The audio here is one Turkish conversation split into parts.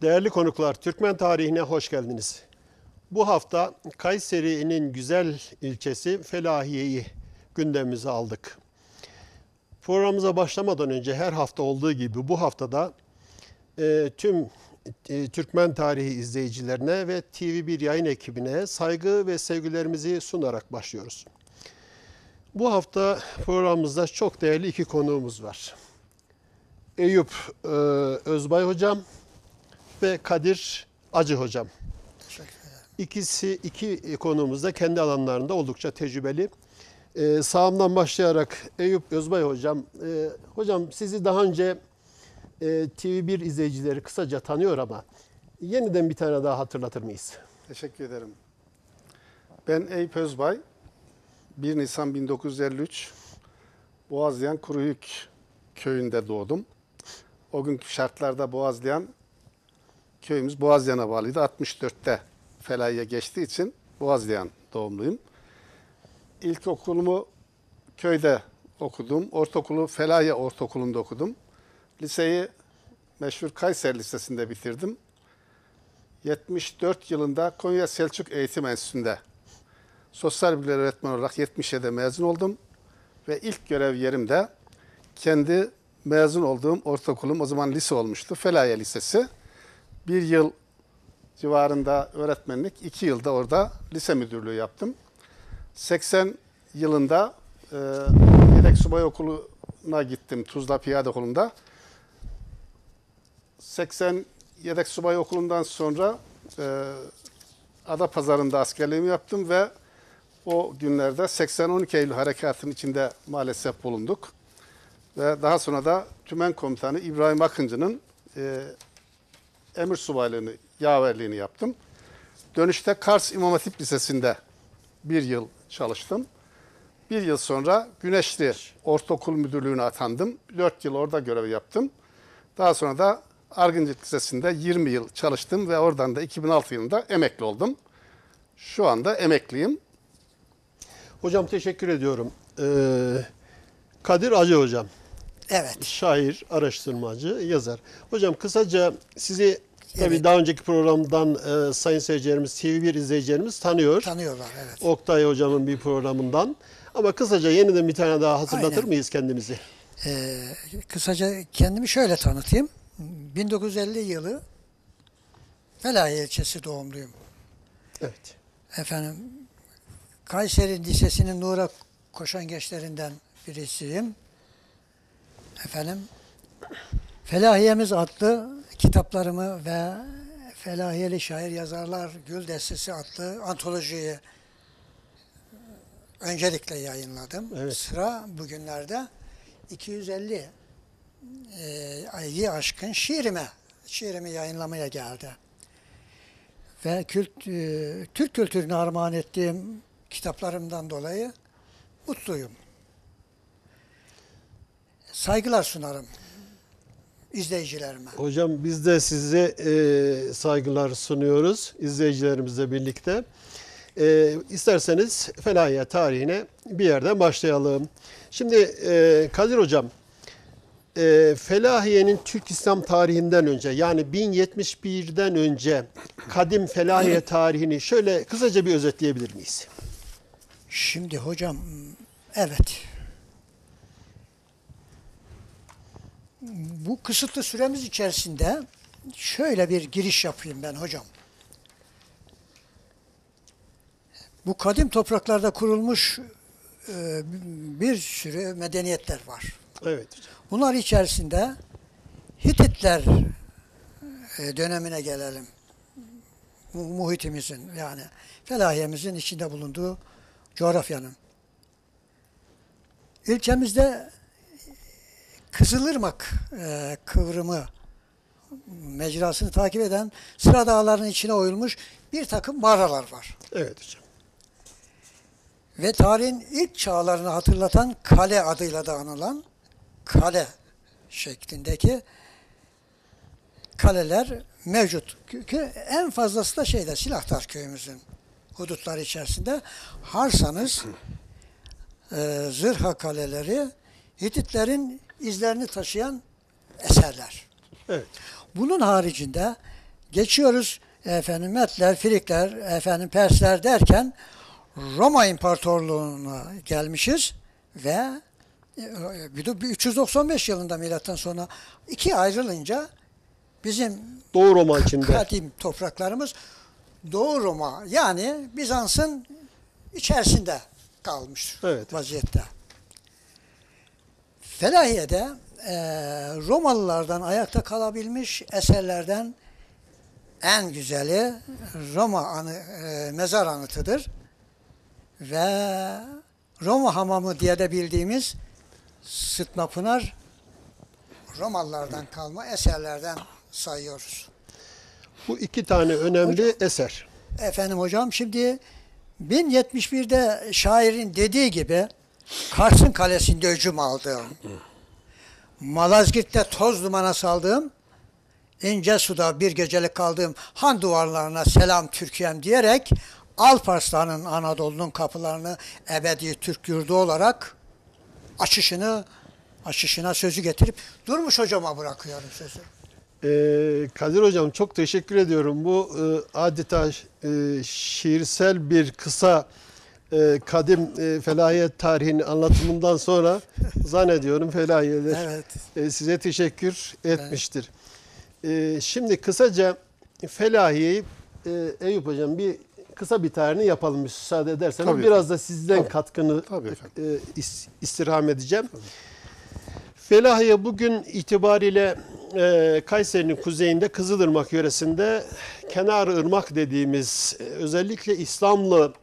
Değerli konuklar, Türkmen tarihine hoş geldiniz. Bu hafta Kayseri'nin güzel ilçesi Felahiye'yi gündemimize aldık. Programımıza başlamadan önce her hafta olduğu gibi bu haftada tüm Türkmen tarihi izleyicilerine ve TV1 yayın ekibine saygı ve sevgilerimizi sunarak başlıyoruz. Bu hafta programımızda çok değerli iki konuğumuz var. Eyüp Özbay Hocam ve Kadir Acı Hocam. İki konuğumuz da kendi alanlarında oldukça tecrübeli. Sağımdan başlayarak Eyüp Özbay Hocam. Hocam sizi daha önce TV1 izleyicileri kısaca tanıyor ama yeniden bir tane daha hatırlatır mıyız? Teşekkür ederim. Ben Eyüp Özbay. 1 Nisan 1953 Boğazlayan Kuruyük köyünde doğdum. O günkü şartlarda Boğazlayan köyümüz Boğazlayan'a bağlıydı. 64'te Felahiye geçtiği için Boğazlayan doğumluyum. İlkokulumu köyde okudum. Ortaokulu Felahiye Ortaokulu'nda okudum. Liseyi meşhur Kayseri Lisesi'nde bitirdim. 74 yılında Konya Selçuk Eğitim Enstitüsü'nde sosyal bilgiler öğretmeni olarak 70'e de mezun oldum. Ve ilk görev yerim de kendi mezun olduğum ortaokulum, o zaman lise olmuştu, Felahiye Lisesi. 1 yıl civarında öğretmenlik, 2 yılda orada lise müdürlüğü yaptım. 80 yılında Yedek Subay Okulu'na gittim, Tuzla Piyade Okulu'nda. 80 Yedek Subay Okulu'ndan sonra Adapazarı'nda askerliğimi yaptım ve o günlerde 80-12 Eylül harekatının içinde maalesef bulunduk. Ve daha sonra da Tümen Komutanı İbrahim Akıncı'nın emir subaylığını, yaverliğini yaptım. Dönüşte Kars İmam Hatip Lisesi'nde 1 yıl çalıştım. 1 yıl sonra Güneşli Ortaokul Müdürlüğü'ne atandım. 4 yıl orada görev yaptım. Daha sonra da Argıncık Lisesi'nde 20 yıl çalıştım ve oradan da 2006 yılında emekli oldum. Şu anda emekliyim. Hocam teşekkür ediyorum. Kadir Acı Hocam. Evet. Şair, araştırmacı, yazar. Hocam kısaca sizi tabii daha önceki programdan sayın seyircilerimiz, TV1 izleyicilerimiz tanıyor. Tanıyorlar, evet. Oktay Hocam'ın bir programından. Ama kısaca yeniden bir tane daha hatırlatır Aynen. mıyız kendimizi? Kısaca kendimi şöyle tanıtayım. 1950 yılı Felahiye ilçesi doğumluyum. Evet. Efendim, Kayseri Lisesi'nin Nur'a koşan gençlerinden birisiyim. Efendim, Felahiyemiz adlı kitaplarımı ve Felahiyeli Şair Yazarlar Gül Destesi adlı antolojiyi öncelikle yayınladım. Evet. Sıra bugünlerde 250 ayı aşkın şiirimi yayınlamaya geldi. Ve Türk kültürüne armağan ettiğim kitaplarımdan dolayı mutluyum. Saygılar sunarım izleyicilerime. Hocam biz de size saygılar sunuyoruz izleyicilerimizle birlikte. İsterseniz Felahiye tarihine bir yerden başlayalım. Şimdi Kadir Hocam, Felahiye'nin Türk İslam tarihinden önce yani 1071'den önce kadim Felahiye tarihini şöyle kısaca bir özetleyebilir miyiz? Şimdi hocam, evet. Bu kısıtlı süremiz içerisinde şöyle bir giriş yapayım ben hocam. Bu kadim topraklarda kurulmuş bir sürü medeniyetler var. Evet hocam. Bunlar içerisinde Hititler dönemine gelelim. Muhitimizin yani Felahiyemizin içinde bulunduğu coğrafyanın. İlçemizde Kızılırmak kıvrımı mecrasını takip eden Sıra Dağları'nın içine oyulmuş bir takım mağaralar var. Evet hocam. Ve tarihin ilk çağlarını hatırlatan kale adıyla da anılan kale şeklindeki kaleler mevcut. En fazlası da Silahtar köyümüzün hudutları içerisinde. Harsanız zırha kaleleri Hititlerin izlerini taşıyan eserler. Evet. Bunun haricinde Geçiyoruz efendim Metler, Frikler, efendim Persler derken Roma İmparatorluğu'na gelmişiz ve 395 yılında milattan sonra ikiye ayrılınca bizim Doğu Roma içinde. kadim topraklarımız Doğu Roma yani Bizans'ın içerisinde kalmış Evet. vaziyette. Felahiye'de Romalılardan ayakta kalabilmiş eserlerden en güzeli Roma mezar anıtıdır. Ve Roma hamamı diye de bildiğimiz Sıtmapınar Romalılardan kalma eserlerden sayıyoruz. Bu iki tane önemli eser. Efendim hocam şimdi 1071'de şairin dediği gibi Kars'ın kalesinde hücum aldığım, Malazgirt'te toz dumana saldığım, İncesu'da bir gecelik kaldığım han duvarlarına selam Türkiye'm diyerek Alparslan'ın Anadolu'nun kapılarını ebedi Türk yurdu olarak açışına sözü getirip Durmuş hocama bırakıyorum sözü. Kadir Hocam çok teşekkür ediyorum. Bu adeta şiirsel bir kısa kadim felahiyet tarihinin anlatımından sonra zannediyorum felahiyeler size teşekkür etmiştir. Şimdi kısaca felahiyeyi Eyüp Hocam kısa bir tarihini yapalım müsaade ederseniz. Tabii. Biraz da sizden katkını istirham edeceğim. Tabii. Felahiye bugün itibariyle Kayseri'nin kuzeyinde Kızılırmak yöresinde Kenarırmak dediğimiz özellikle İslamlı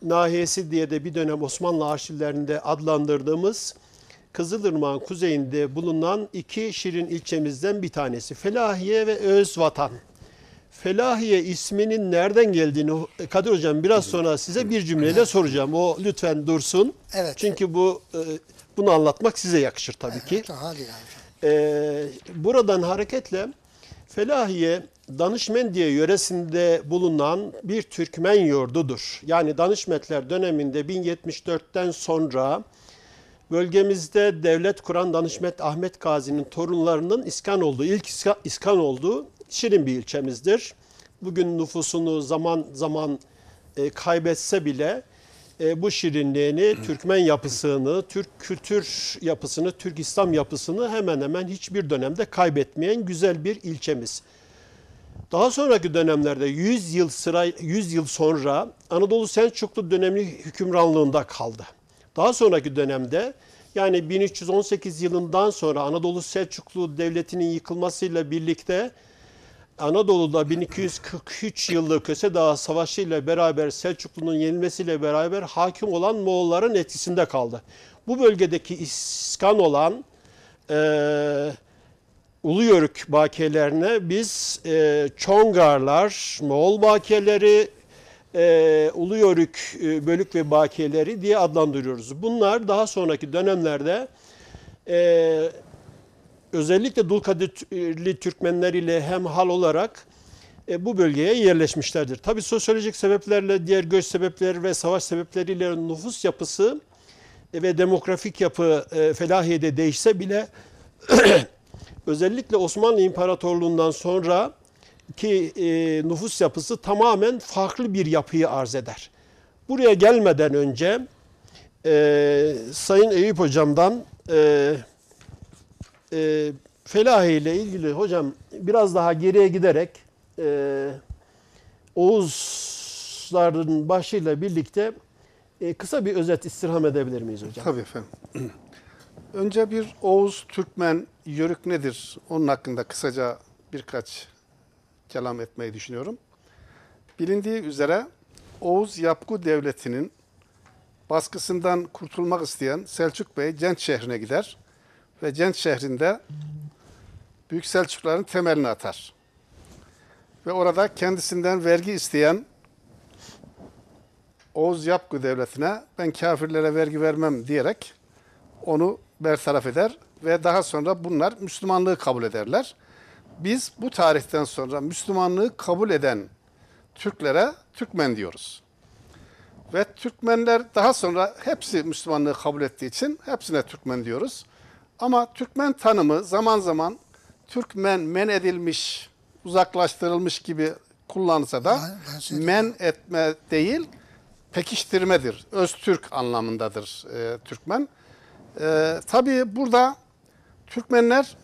nahiyesi diye de bir dönem Osmanlı arşivlerinde adlandırdığımız Kızılırmak'ın kuzeyinde bulunan iki şirin ilçemizden bir tanesi. Felahiye ve Özvatan. Felahiye isminin nereden geldiğini Kadir Hocam biraz sonra size bir cümleyle soracağım. O lütfen dursun. Evet. Çünkü bunu anlatmak size yakışır tabii ki. Buradan hareketle Felahiye Danışmendiye yöresinde bulunan bir Türkmen yurdudur. Yani Danışmetler döneminde 1074'ten sonra bölgemizde devlet kuran Danışmet Ahmet Gazi'nin torunlarının ilk iskan olduğu şirin bir ilçemizdir. Bugün nüfusunu zaman zaman kaybetse bile bu şirinliğini, Türkmen yapısını, Türk kültür yapısını, Türk İslam yapısını hemen hemen hiçbir dönemde kaybetmeyen güzel bir ilçemiz. Daha sonraki dönemlerde 100 yıl sonra Anadolu Selçuklu dönemi hükümranlığında kaldı. Daha sonraki dönemde yani 1318 yılından sonra Anadolu Selçuklu Devleti'nin yıkılmasıyla birlikte Anadolu'da 1243 yıllık Köse Dağı Savaşı ile beraber Selçuklu'nun yenilmesiyle beraber hakim olan Moğolların etkisinde kaldı. Bu bölgedeki iskan olan Uluyörük bakiyelerine biz Çongarlar, Moğol bakiyeleri, Uluyörük bölük ve bakiyeleri diye adlandırıyoruz. Bunlar daha sonraki dönemlerde özellikle Dulkadirli Türkmenler ile hemhal olarak bu bölgeye yerleşmişlerdir. Tabii sosyolojik sebeplerle, diğer göç sebepleri ve savaş sebepleriyle nüfus yapısı ve demografik yapı Felahiye'de değişse bile özellikle Osmanlı İmparatorluğu'ndan sonra ki nüfus yapısı tamamen farklı bir yapıyı arz eder. Buraya gelmeden önce Sayın Eyüp Hocam'dan Felahiye ile ilgili hocam biraz daha geriye giderek Oğuzların başıyla birlikte kısa bir özet istirham edebilir miyiz hocam? Tabii efendim. Önce bir Oğuz, Türkmen, Yörük nedir? Onun hakkında kısaca birkaç kelam etmeyi düşünüyorum. Bilindiği üzere Oğuz Yapgu Devleti'nin baskısından kurtulmak isteyen Selçuk Bey Cent şehrine gider ve Cent şehrinde Büyük Selçukluların temelini atar. Ve orada kendisinden vergi isteyen Oğuz Yapgu Devleti'ne ben kafirlere vergi vermem diyerek onu bertaraf eder ve daha sonra bunlar Müslümanlığı kabul ederler. Biz bu tarihten sonra Müslümanlığı kabul eden Türklere Türkmen diyoruz. Ve Türkmenler daha sonra hepsi Müslümanlığı kabul ettiği için hepsine Türkmen diyoruz. Ama Türkmen tanımı zaman zaman Türkmen men edilmiş uzaklaştırılmış gibi kullanılsa da Ben söyleyeyim. men etme değil, pekiştirmedir. Öztürk anlamındadır Türkmen. Tabii burada Türkmenler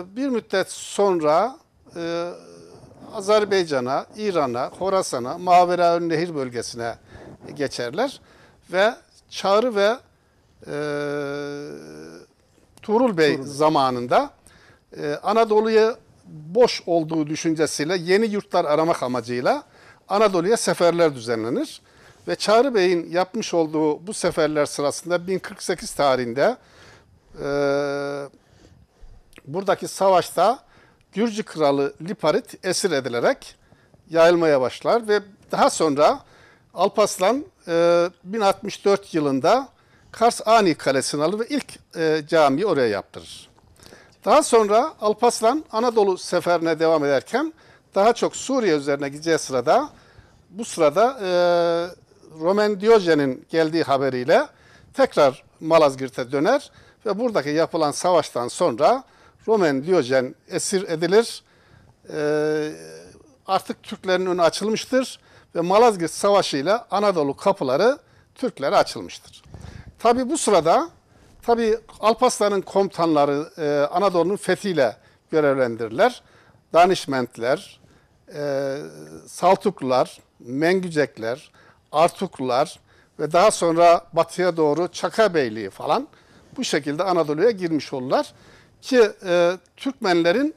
bir müddet sonra Azerbaycan'a, İran'a, Horasan'a, Maveraünnehir bölgesine geçerler ve Çağrı ve Tuğrul Bey zamanında Anadolu'ya boş olduğu düşüncesiyle yeni yurtlar aramak amacıyla Anadolu'ya seferler düzenlenir. Ve Çağrı Bey'in yapmış olduğu bu seferler sırasında 1048 tarihinde buradaki savaşta Gürcü kralı Liparit esir edilerek yayılmaya başlar ve daha sonra Alparslan 1064 yılında Kars Ani Kalesi'ni alır ve ilk camiyi oraya yaptırır. Daha sonra Alparslan Anadolu seferine devam ederken daha çok Suriye üzerine gideceği sırada bu sırada Roman Diyojen'in geldiği haberiyle tekrar Malazgirt'e döner ve buradaki yapılan savaştan sonra Roman Diyojen esir edilir. Artık Türklerin önü açılmıştır ve Malazgirt Savaşı ile Anadolu kapıları Türklere açılmıştır. Tabi bu sırada Alparslan'ın komutanları Anadolu'nun fethiyle görevlendirirler. Danişmentler, Saltuklular, Mengücekler, Artuklular ve daha sonra batıya doğru Çaka Beyliği falan bu şekilde Anadolu'ya girmiş olurlar. Ki Türkmenlerin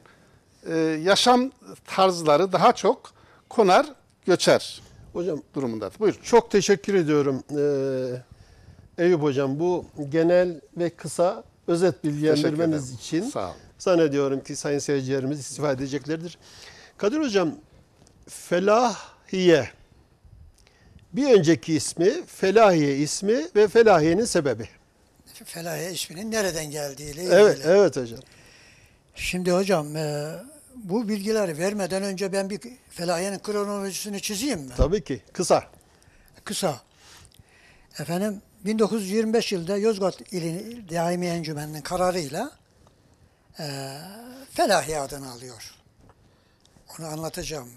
yaşam tarzları daha çok konar, göçer Hocam durumundadır. Buyurun. çok teşekkür ediyorum Eyüp Hocam. Bu genel ve kısa özet bilgilendirmeniz Teşekkür için ederim. Sağ olun. zannediyorum ki sayın seyircilerimiz istifade edeceklerdir. Kadir Hocam, Felahiye, bir önceki ismi, Felahiye ismi ve Felahiye'nin sebebi. Felahiye isminin nereden geldiğiyle ilgili. Evet, evet hocam. Şimdi hocam bu bilgileri vermeden önce ben bir Felahiye'nin kronolojisini çizeyim mi? Tabii ki. Kısa. Kısa. Efendim 1925 yılında Yozgat İli Daimi Encümeni'nin kararıyla Felahiye adını alıyor. Onu anlatacağım.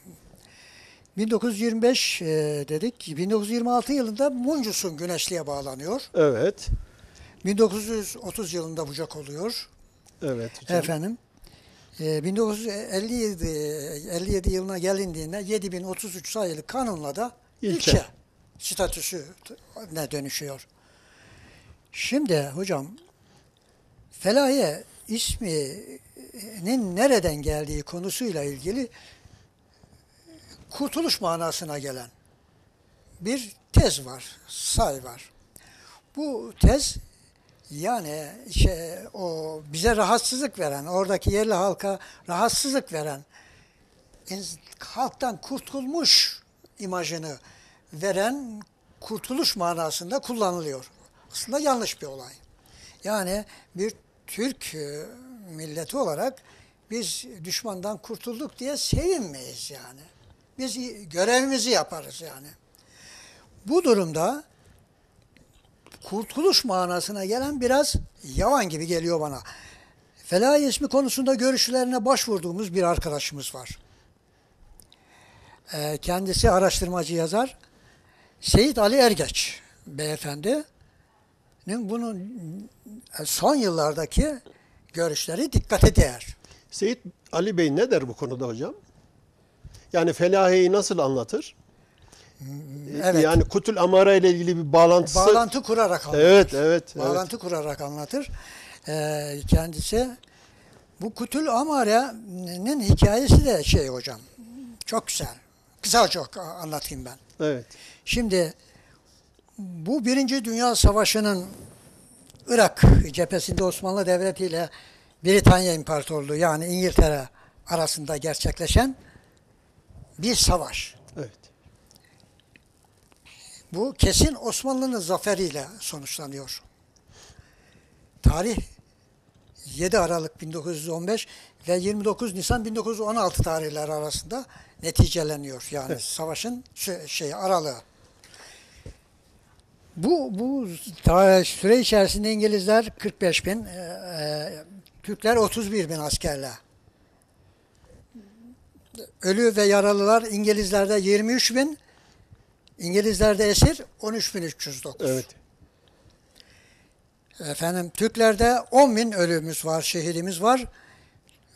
1925 dedik. 1926 yılında Muncusun Güneşli'ye bağlanıyor. Evet. 1930 yılında Bucak oluyor. Evet hocam. Efendim. 1957 yılına gelindiğinde 7033 sayılı kanunla da ilçe statüsüne dönüşüyor. Şimdi hocam Felahiye isminin nereden geldiği konusuyla ilgili kurtuluş manasına gelen bir tez var, say var. Bu tez yani o bize rahatsızlık veren, oradaki yerli halka rahatsızlık veren, halktan kurtulmuş imajını veren kurtuluş manasında kullanılıyor. Aslında yanlış bir olay. Yani bir Türk milleti olarak biz düşmandan kurtulduk diye sevinmeyiz yani. Biz görevimizi yaparız yani. Bu durumda kurtuluş manasına gelen biraz yavan gibi geliyor bana. Felahiye ismi konusunda görüşlerine başvurduğumuz bir arkadaşımız var. Kendisi araştırmacı yazar. Seyit Ali Ergeç beyefendinin bunun son yıllardaki görüşleri dikkate değer. Seyit Ali Bey ne der bu konuda hocam? Yani Felahiye'yi nasıl anlatır? Evet. Yani Kutul Amara ile ilgili bir bağlantısı. Bağlantı kurarak anlatır. Evet, evet. Bağlantı kurarak anlatır. Kendisi bu Kutul Amare'nin hikayesi de hocam. Çok güzel. Kısa çok anlatayım ben. Evet. Şimdi bu Birinci Dünya Savaşı'nın Irak cephesinde Osmanlı Devleti ile Britanya İmparatorluğu yani İngiltere arasında gerçekleşen bir savaş. Evet. Bu kesin Osmanlı'nın zaferiyle sonuçlanıyor. Tarih 7 Aralık 1915 ve 29 Nisan 1916 tarihleri arasında neticeleniyor. Yani evet. Savaşın aralığı. Bu süre içerisinde İngilizler 45 bin, Türkler 31 bin askerle ölü ve yaralılar İngilizlerde 23 bin, İngilizlerde esir 13.309. Evet. Efendim Türklerde 10 bin ölümüz var, şehidimiz var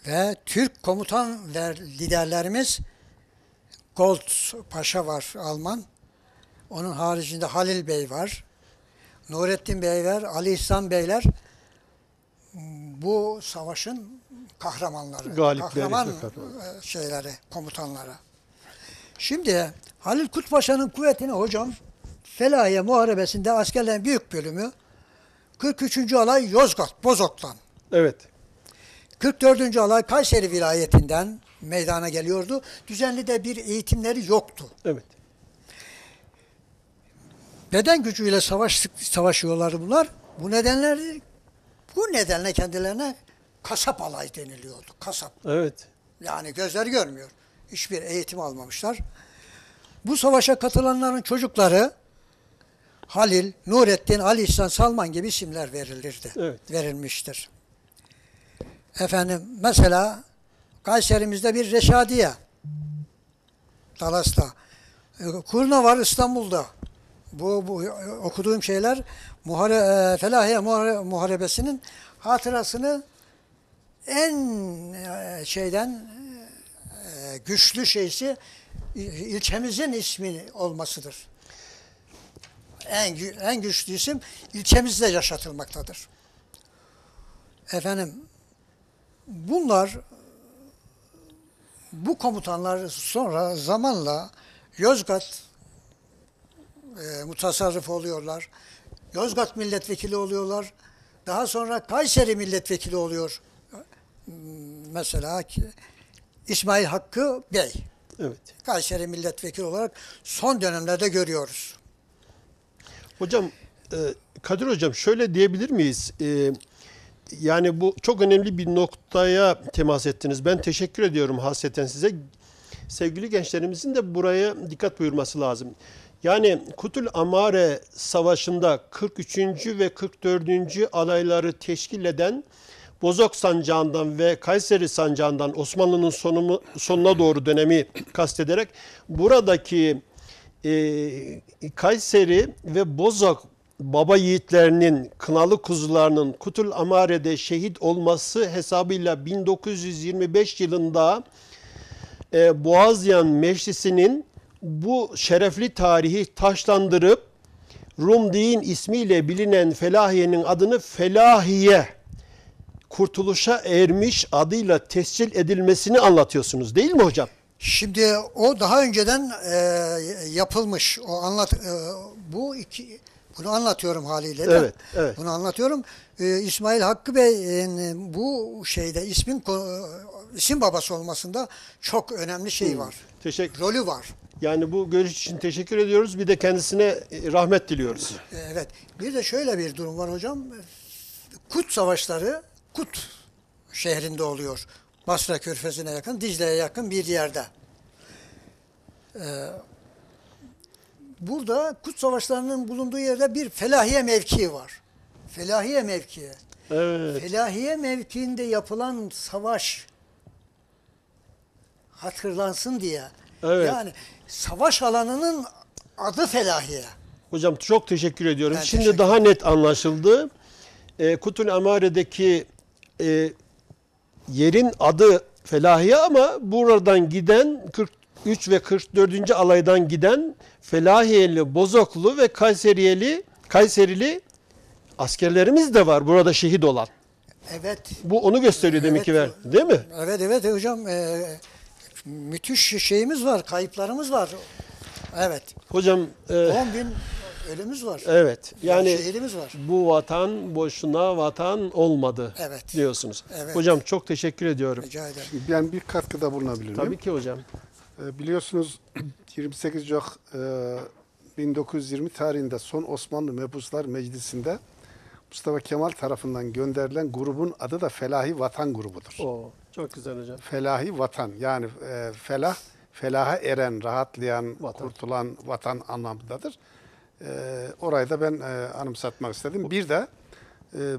ve Türk komutan ve liderlerimiz Gold Paşa var, Alman. Onun haricinde Halil Bey var, Nurettin Bey var, Ali İhsan Beyler bu savaşın kahramanları, Galipleri, kahraman şeyleri, komutanları. Şimdi Halil Kut Paşa'nın kuvvetini hocam Felahiye Muharebesi'nde askerlerin büyük bölümü 43. alay Yozgat, Bozok'tan, Evet. 44. alay Kayseri vilayetinden meydana geliyordu. Düzenli de bir eğitimleri yoktu. Evet. Beden gücüyle savaşıyorlardı bunlar. Bu nedenle kendilerine kasap alay deniliyordu. Kasap. Evet. Yani gözler görmüyor. Hiçbir eğitim almamışlar. Bu savaşa katılanların çocukları Halil, Nurettin, Ali İhsan, Salman gibi isimler verilirdi. Evet. Verilmiştir. Efendim mesela Kayserimizde bir Reşadiye, Talas'ta. Kurna var İstanbul'da. Bu okuduğum şeyler Felahiye Muharebesi'nin hatırasını en güçlü şeysi ilçemizin ismi olmasıdır. En güçlü isim ilçemizde yaşatılmaktadır. Efendim bu komutanlar sonra zamanla Yozgat mutasarrıf oluyorlar. Yozgat milletvekili oluyorlar. Daha sonra Kayseri milletvekili oluyor. Mesela İsmail Hakkı Bey. Evet. Kayseri milletvekili olarak son dönemlerde görüyoruz. Hocam, Kadir Hocam şöyle diyebilir miyiz? Yani bu çok önemli bir noktaya temas ettiniz. Ben teşekkür ediyorum hasreten size. Sevgili gençlerimizin de buraya dikkat buyurması lazım. Yani Kutul Amare Savaşı'nda 43. ve 44. alayları teşkil eden Bozok Sancağı'ndan ve Kayseri Sancağı'ndan Osmanlı'nın sonuna doğru dönemi kastederek buradaki Kayseri ve Bozok baba yiğitlerinin, kınalı kuzularının Kutul Amare'de şehit olması hesabıyla 1925 yılında Boğazyan Meclisi'nin bu şerefli tarihi taşlandırıp Rum Din ismiyle bilinen Felahiye'nin adını Felahiye, kurtuluşa ermiş adıyla tescil edilmesini anlatıyorsunuz değil mi hocam? Şimdi o daha önceden yapılmış. Bunu anlatıyorum haliyle de. Evet, evet. Bunu anlatıyorum. İsmail Hakkı Bey'in bu şeyde isim babası olmasında çok önemli şey var. Rolü var. Yani bu görüş için teşekkür ediyoruz. Bir de kendisine rahmet diliyoruz. Evet. Bir de şöyle bir durum var hocam. Kut savaşları Kut şehrinde oluyor. Basra Körfezi'ne yakın, Dicle'ye yakın bir yerde. Burada Kut savaşlarının bulunduğu yerde bir Felahiye mevkii var. Felahiye mevkii. Evet. Felahiye mevkiinde yapılan savaş hatırlansın diye. Evet. Yani savaş alanının adı Felahiye. Hocam çok teşekkür ediyorum. Ben Şimdi teşekkür daha net anlaşıldı. Kutul Amare'deki yerin adı Felahiye ama buradan giden 43 ve 44. alaydan giden Felahiyeli, Bozoklu ve Kayserili askerlerimiz de var burada şehit olan. Evet. Bu onu gösteriyor demek ki, değil mi? Evet hocam. Müthiş şeyimiz var, kayıplarımız var. Evet. Hocam 10 bin ölümümüz var. evet. Yani şehidimiz var. bu vatan boşuna vatan olmadı Evet. diyorsunuz. Evet. Hocam çok teşekkür ediyorum. Rica ederim. Ben bir katkıda bulunabilir Tabii miyim? ki hocam. Biliyorsunuz 28 Ocak 1920 tarihinde son Osmanlı Mebuslar Meclisi'nde Mustafa Kemal tarafından gönderilen grubun adı da Felahi Vatan grubudur. Oo, çok güzel hocam. Felahi Vatan yani felaha eren, rahatlayan, Vatan. kurtulan vatan anlamındadır. Orayı da ben anımsatmak istedim. Bir de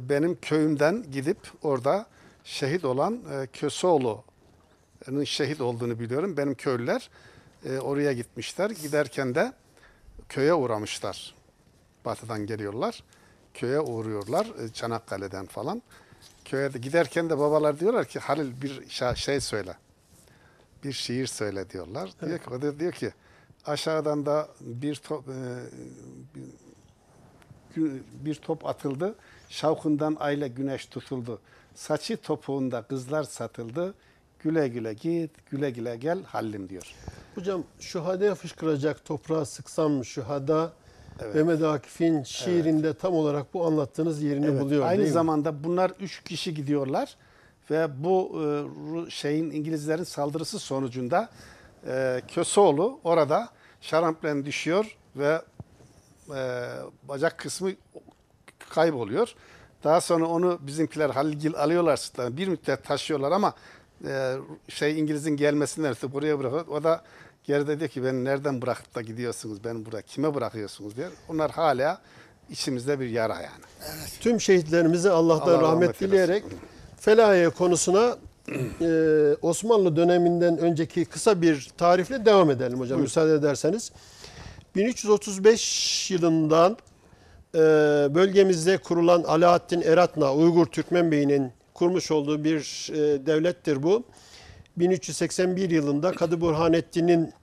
benim köyümden gidip orada şehit olan Köseoğlu şehit olduğunu biliyorum. Benim köylüler oraya gitmişler. Giderken de köye uğramışlar. Batıdan geliyorlar. Köye uğruyorlar Çanakkale'den falan. Köye de giderken de babalar diyorlar ki Halil bir şey söyle. Bir şiir söyle diyorlar. Evet. Diyor ki, o da diyor ki aşağıdan da bir top atıldı. Şavkından ayla güneş tutuldu. Saçı topuğunda kızlar satıldı. Güle güle git, güle güle gel Hallim diyor. Hocam şuhadaya fışkıracak toprağa sıksam şuhada, Evet. Mehmet Akif'in şiirinde tam olarak bu anlattığınız yerini Evet, buluyor aynı değil mi? zamanda bunlar 3 kişi gidiyorlar ve bu İngilizlerin saldırısı sonucunda Köseoğlu orada şaramplen düşüyor ve bacak kısmı kayboluyor. Daha sonra onu bizimkiler Halilgil alıyorlar sırtlarına. Bir müddet taşıyorlar ama İngiliz'in gelmesinden ötürü buraya bırakıyor. O da geride diyor ki beni nereden bırakıp da gidiyorsunuz? Ben buraya kime bırakıyorsunuz diyor. Onlar hala içimizde bir yara yani. Tüm şehitlerimize Allah'tan Allah rahmet rahmet dileyerek eylesin. Felahiye konusuna Osmanlı döneminden önceki kısa bir tarifle devam edelim hocam müsaade ederseniz. 1335 yılından bölgemizde kurulan Alaaddin Eratna Uygur Türkmen Bey'inin kurmuş olduğu bir devlettir bu. 1381 yılında Kadı Burhanettin'in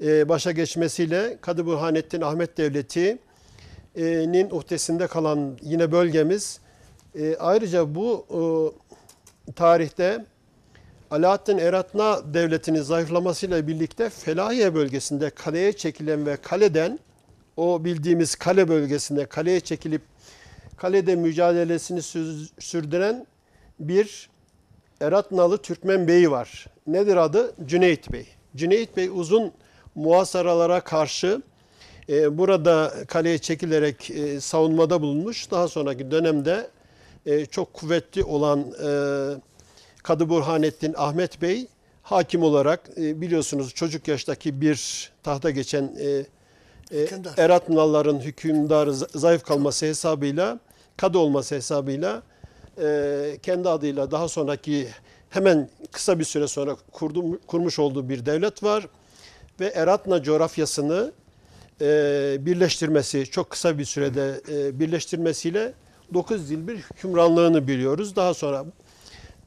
başa geçmesiyle Kadı Burhanettin Ahmet Devleti'nin uhdesinde kalan yine bölgemiz. Ayrıca bu tarihte Alaaddin Eratna Devleti'nin zayıflamasıyla birlikte Felahiye bölgesinde kaleye çekilen ve kaleden o bildiğimiz kale bölgesinde kaleye çekilip kalede mücadelesini sürdüren bir Eratnalı Türkmen Bey var. Nedir adı? Cüneyt Bey. Cüneyt Bey uzun muhasaralara karşı burada kaleye çekilerek savunmada bulunmuş. Daha sonraki dönemde çok kuvvetli olan Kadı Burhanettin Ahmet Bey hakim olarak biliyorsunuz çocuk yaştaki bir tahta geçen Eratnalıların hükümdarı zayıf kalması hesabıyla, kadı olması hesabıyla kendi adıyla daha sonraki hemen kısa bir süre sonra kurmuş olduğu bir devlet var. Ve Eratna coğrafyasını birleştirmesi, çok kısa bir sürede birleştirmesiyle 9 yıl bir hükümranlığını biliyoruz. Daha sonra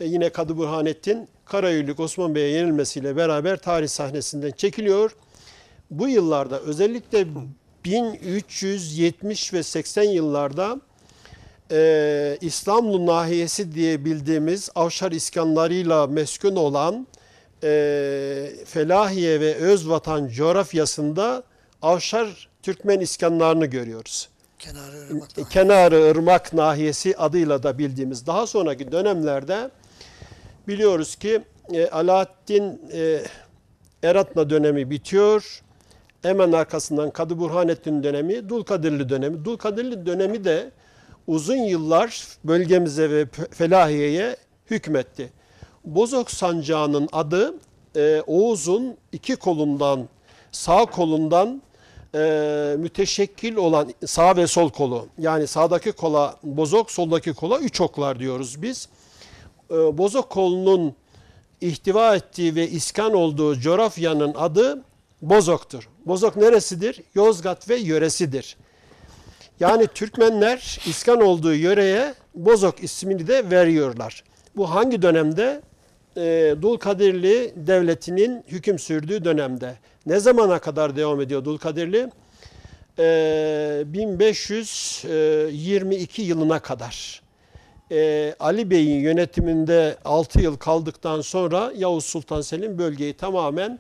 yine Kadı Burhanettin Karayüllük Osman Bey'e yenilmesiyle beraber tarih sahnesinden çekiliyor. Bu yıllarda özellikle 1370 ve 80 yıllarda İstanbul nahiyesi diye bildiğimiz Avşar iskanlarıyla meskun olan Felahiye ve Özvatan coğrafyasında Avşar Türkmen iskanlarını görüyoruz. Kenarı Irmak nahiyesi adıyla da bildiğimiz. Daha sonraki dönemlerde biliyoruz ki Alaaddin Eratna dönemi bitiyor. Hemen arkasından Kadı Burhanettin dönemi, Dulkadirli dönemi. Dulkadirli dönemi de uzun yıllar bölgemize ve Felahiye'ye hükmetti. Bozok Sancağı'nın adı Oğuz'un iki kolundan, sağ kolundan müteşekkil olan sağ ve sol kolu. Yani sağdaki kola Bozok, soldaki kola üç oklar diyoruz biz. Bozok kolunun ihtiva ettiği ve iskan olduğu coğrafyanın adı Bozok'tur. Bozok neresidir? Yozgat ve yöresidir. Yani Türkmenler iskan olduğu yöreye Bozok ismini de veriyorlar. Bu hangi dönemde? Dulkadirli Devleti'nin hüküm sürdüğü dönemde. Ne zamana kadar devam ediyor Dulkadirli? 1522 yılına kadar. Ali Bey'in yönetiminde 6 yıl kaldıktan sonra Yavuz Sultan Selim bölgeyi tamamen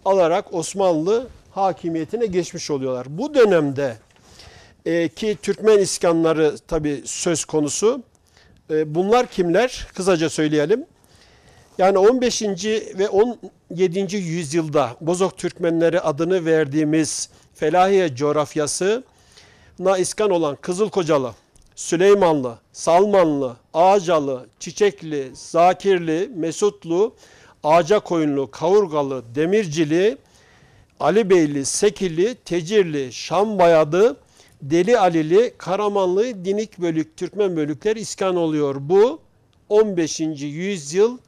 alarak Osmanlı hakimiyetine geçmiş oluyorlar. Bu dönemde ki Türkmen iskanları tabii söz konusu. Bunlar kimler? Kısaca söyleyelim. Yani 15. ve 17. yüzyılda Bozok Türkmenleri adını verdiğimiz Felahiye coğrafyasına iskan olan Kızılkocalı, Süleymanlı, Salmanlı, Ağacalı, Çiçekli, Zakirli, Mesutlu, Ağacakoyunlu, Kavurgalı, Demircili, Alibeyli, Sekili, Tecirli, Şambayadı, Deli Alili, Karamanlı, Dinik bölük, Türkmen bölükler iskan oluyor. Bu 15. yüzyıl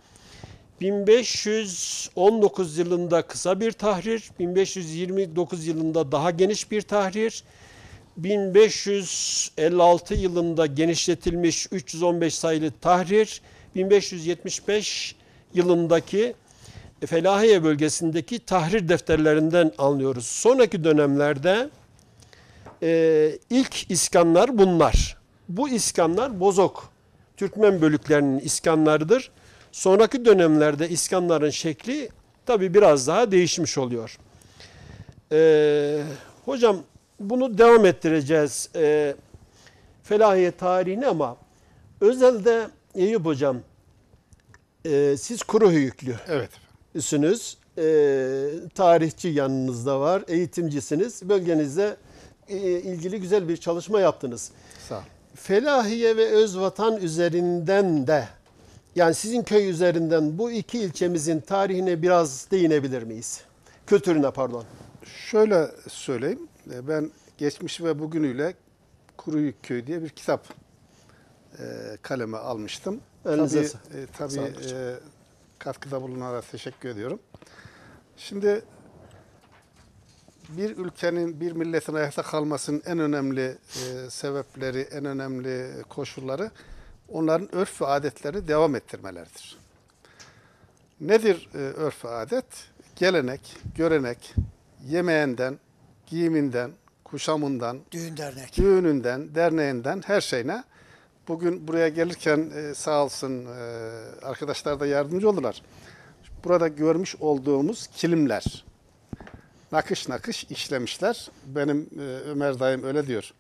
1519 yılında kısa bir tahrir, 1529 yılında daha geniş bir tahrir, 1556 yılında genişletilmiş 315 sayılı tahrir, 1575 yılındaki Felahiye bölgesindeki tahrir defterlerinden anlıyoruz. Sonraki dönemlerde ilk iskanlar bunlar. Bu iskanlar Bozok Türkmen bölüklerinin iskanlarıdır. Sonraki dönemlerde iskanların şekli tabi biraz daha değişmiş oluyor. Hocam bunu devam ettireceğiz Felahiye tarihini ama özelde Eyüp hocam siz Kuruhöyüklü. Evet. Sünüz. Tarihçi yanınızda var. Eğitimcisiniz. Bölgenizde ilgili güzel bir çalışma yaptınız. Sağ ol. Felahiye ve Özvatan üzerinden de yani sizin köy üzerinden bu iki ilçemizin tarihine biraz değinebilir miyiz? Kültürüne pardon. Şöyle söyleyeyim. Ben geçmiş ve bugünüyle Kuruyuk Köyü diye bir kitap kaleme almıştım. Elinize Tabii sağlık hocam. katkıda bulunanlara teşekkür ediyorum. Şimdi bir ülkenin, bir milletin ayakta kalmasının en önemli sebepleri, en önemli koşulları onların örf ve adetlerini devam ettirmeleridir. Nedir örf ve adet? Gelenek, görenek, yemeğinden, giyiminden, kuşamından, Düğün dernek. düğününden, derneğinden her şeyine. Bugün buraya gelirken sağ olsun arkadaşlar da yardımcı oldular. Burada görmüş olduğumuz kilimler, nakış nakış işlemişler. Benim Ömer dayım öyle diyor.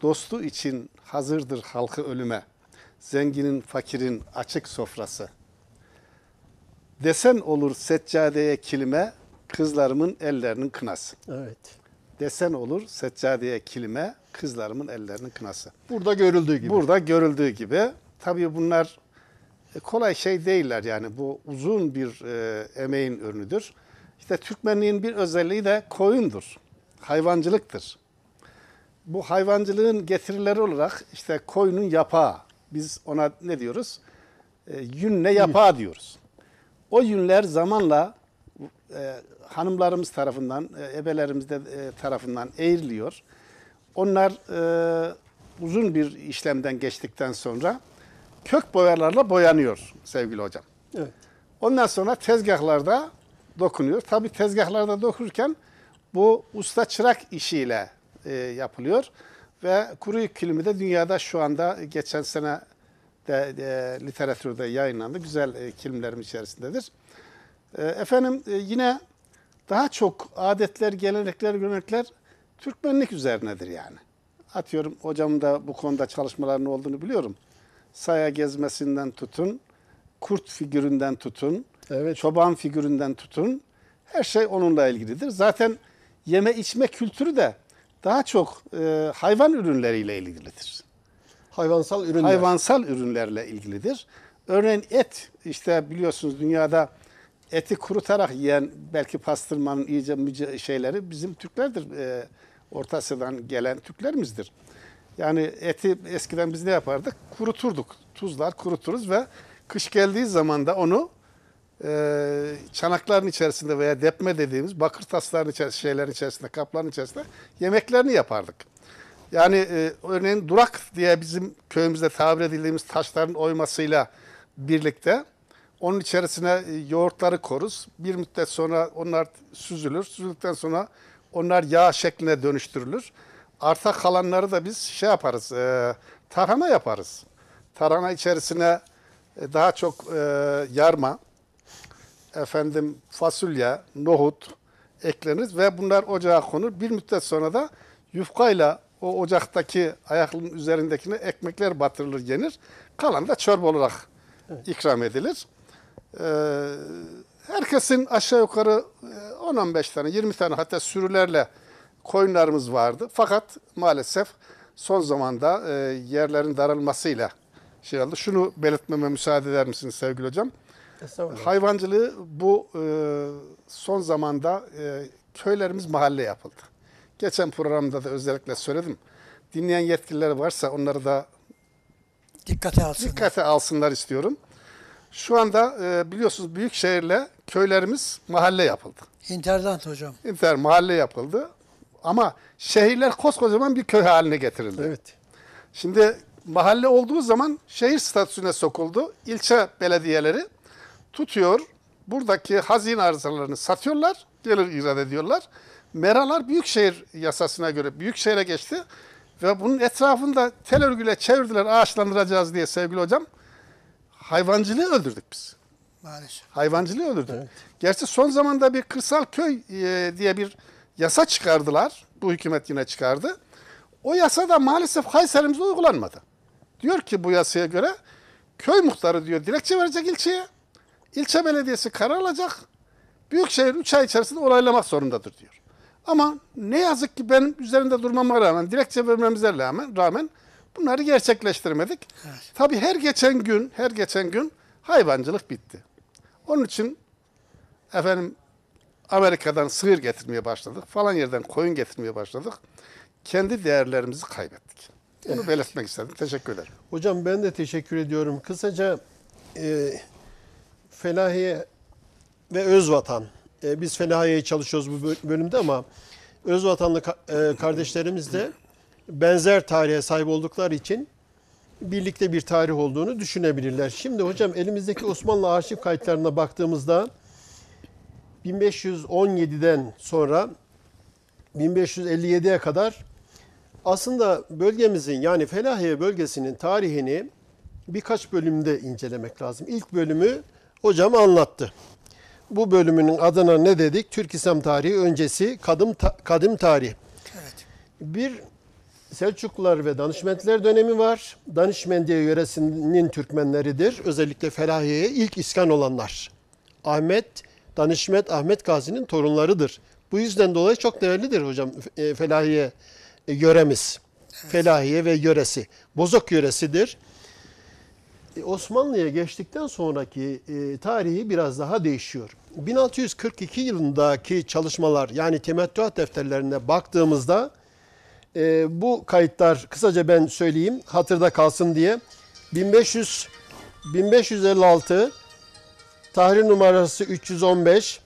Dostu için hazırdır halkı ölüme. Zenginin, fakirin açık sofrası. Desen olur seccadeye kilime, kızlarımın ellerinin kınası. Evet. Desen olur seccadeye kilime, kızlarımın ellerinin kınası. Burada görüldüğü gibi. Burada görüldüğü gibi. Tabii bunlar kolay şey değiller yani. Bu uzun bir emeğin ürünüdür. İşte Türkmenliğin bir özelliği de koyundur. Hayvancılıktır. Bu hayvancılığın getirileri olarak işte koyunun yapağı. Biz ona ne diyoruz? Yünle yapağı diyoruz. O yünler zamanla hanımlarımız tarafından, ebelerimiz de tarafından eğriliyor. Onlar uzun bir işlemden geçtikten sonra kök boyalarla boyanıyor sevgili hocam. Evet. Ondan sonra tezgahlarda dokunuyor. Tabii tezgahlarda dokurken bu usta çırak işiyle yapılıyor. Ve Kuruyuk kilimi de dünyada şu anda geçen sene de literatürde yayınlandı. Güzel kilimlerim içerisindedir. Efendim yine daha çok adetler, gelenekler, görenekler Türkmenlik üzerinedir yani. Atıyorum hocamın da bu konuda çalışmalarının olduğunu biliyorum. Saya gezmesinden tutun, kurt figüründen tutun, Evet. çoban figüründen tutun. Her şey onunla ilgilidir. Zaten yeme içme kültürü de daha çok hayvan ürünleriyle ilgilidir. Hayvansal ürünler. Hayvansal ürünlerle ilgilidir. Örneğin et, işte biliyorsunuz dünyada eti kurutarak yiyen belki pastırmanın iyice şeyleri bizim Türklerdir. Orta Asya'dan gelen Türklerimizdir. Yani eti eskiden biz ne yapardık? Kuruturduk. Tuzlar kuruturuz ve kış geldiği zaman da onu çanakların içerisinde veya depme dediğimiz bakır tasların şeylerin içerisinde, kapların içerisinde yemeklerini yapardık. Yani örneğin durak diye bizim köyümüzde tabir edildiğimiz taşların oymasıyla birlikte onun içerisine yoğurtları koruz. Bir müddet sonra onlar süzülür. Süzüldükten sonra onlar yağ şekline dönüştürülür. Arta kalanları da biz şey yaparız, tarhana yaparız. Tarhana içerisine daha çok yarma, fasulye, nohut eklenir ve bunlar ocağa konur. Bir müddet sonra da yufkayla o ocaktaki ayaklığın üzerindekine ekmekler batırılır, yenir. Kalan da çorba olarak ikram edilir. Herkesin aşağı yukarı 10-15 tane, 20 tane hatta sürülerle koyunlarımız vardı. Fakat maalesef son zamanda yerlerin daralmasıyla şey oldu. Şunu belirtmeme müsaade eder misiniz sevgili hocam? Hayvancılığı bu son zamanda köylerimiz mahalle yapıldı. Geçen programda da özellikle söyledim. Dinleyen yetkililer varsa onları da Dikkate alsın. dikkate alsınlar istiyorum. Şu anda biliyorsunuz büyük şehirle köylerimiz mahalle yapıldı. İnternet hocam. Mahalle yapıldı. Ama şehirler koskocaman bir köy haline getirildi. Evet. Şimdi mahalle olduğu zaman şehir statüsüne sokuldu. İlçe belediyeleri tutuyor. Buradaki hazine arızalarını satıyorlar. Gelir icat ediyorlar. Meralar büyükşehir yasasına göre büyükşehire geçti. Ve bunun etrafında tel örgüyle çevirdiler ağaçlandıracağız diye sevgili hocam. Hayvancılığı öldürdük biz. Maalesef. Hayvancılığı öldürdük. Evet. Gerçi son zamanda bir kırsal köy diye bir yasa çıkardılar. Bu hükümet yine çıkardı. O yasa da maalesef Kayseri'mizde uygulanmadı. Diyor ki bu yasaya göre köy muhtarı diyor dilekçe verecek ilçeye. İlçe belediyesi karar alacak. Büyükşehir 3 ay içerisinde onaylamak zorundadır diyor. Ama ne yazık ki benim üzerinde durmama rağmen, dilekçe vermemize rağmen bunları gerçekleştirmedik. Evet. Tabii her geçen gün hayvancılık bitti. Onun için efendim Amerika'dan sığır getirmeye başladık. Falan yerden koyun getirmeye başladık. Kendi değerlerimizi kaybettik. Bunu belirtmek istedim. Teşekkür ederim. Hocam ben de teşekkür ediyorum. Kısaca Felahiye ve Özvatan. Biz Felahiye'ye çalışıyoruz bu bölümde ama Özvatanlı kardeşlerimiz de benzer tarihe sahip oldukları için birlikte bir tarih olduğunu düşünebilirler. Şimdi hocam elimizdeki Osmanlı arşiv kayıtlarına baktığımızda 1517'den sonra 1557'ye kadar aslında bölgemizin yani Felahiye bölgesinin tarihini birkaç bölümde incelemek lazım. İlk bölümü hocam anlattı. Bu bölümünün adına ne dedik? Türk İslam tarihi öncesi kadim tarih. Evet. Bir Selçuklular ve Danışmentler dönemi var. Danışmendiye yöresinin Türkmenleridir. Özellikle Felahiye'ye ilk iskan olanlar. Danışmet Ahmet Gazi'nin torunlarıdır. Bu yüzden dolayı çok değerlidir hocam Felahiye yöremiz. Evet. Felahiye ve yöresi. Bozok yöresidir. Osmanlı'ya geçtikten sonraki tarihi biraz daha değişiyor. 1642 yılındaki çalışmalar yani temettüat defterlerine baktığımızda bu kayıtlar kısaca ben söyleyeyim hatırda kalsın diye 1556 tahrir numarası 315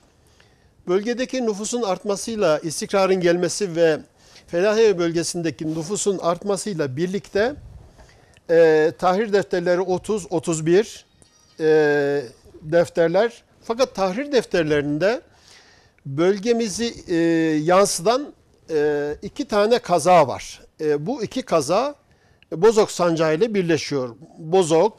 bölgedeki nüfusun artmasıyla istikrarın gelmesi ve Felahiye bölgesindeki nüfusun artmasıyla birlikte tahrir defterleri 30-31 defterler. Fakat tahrir defterlerinde bölgemizi yansıtan 2 tane kaza var. Bu 2 kaza Bozok Sancağı ile birleşiyor. Bozok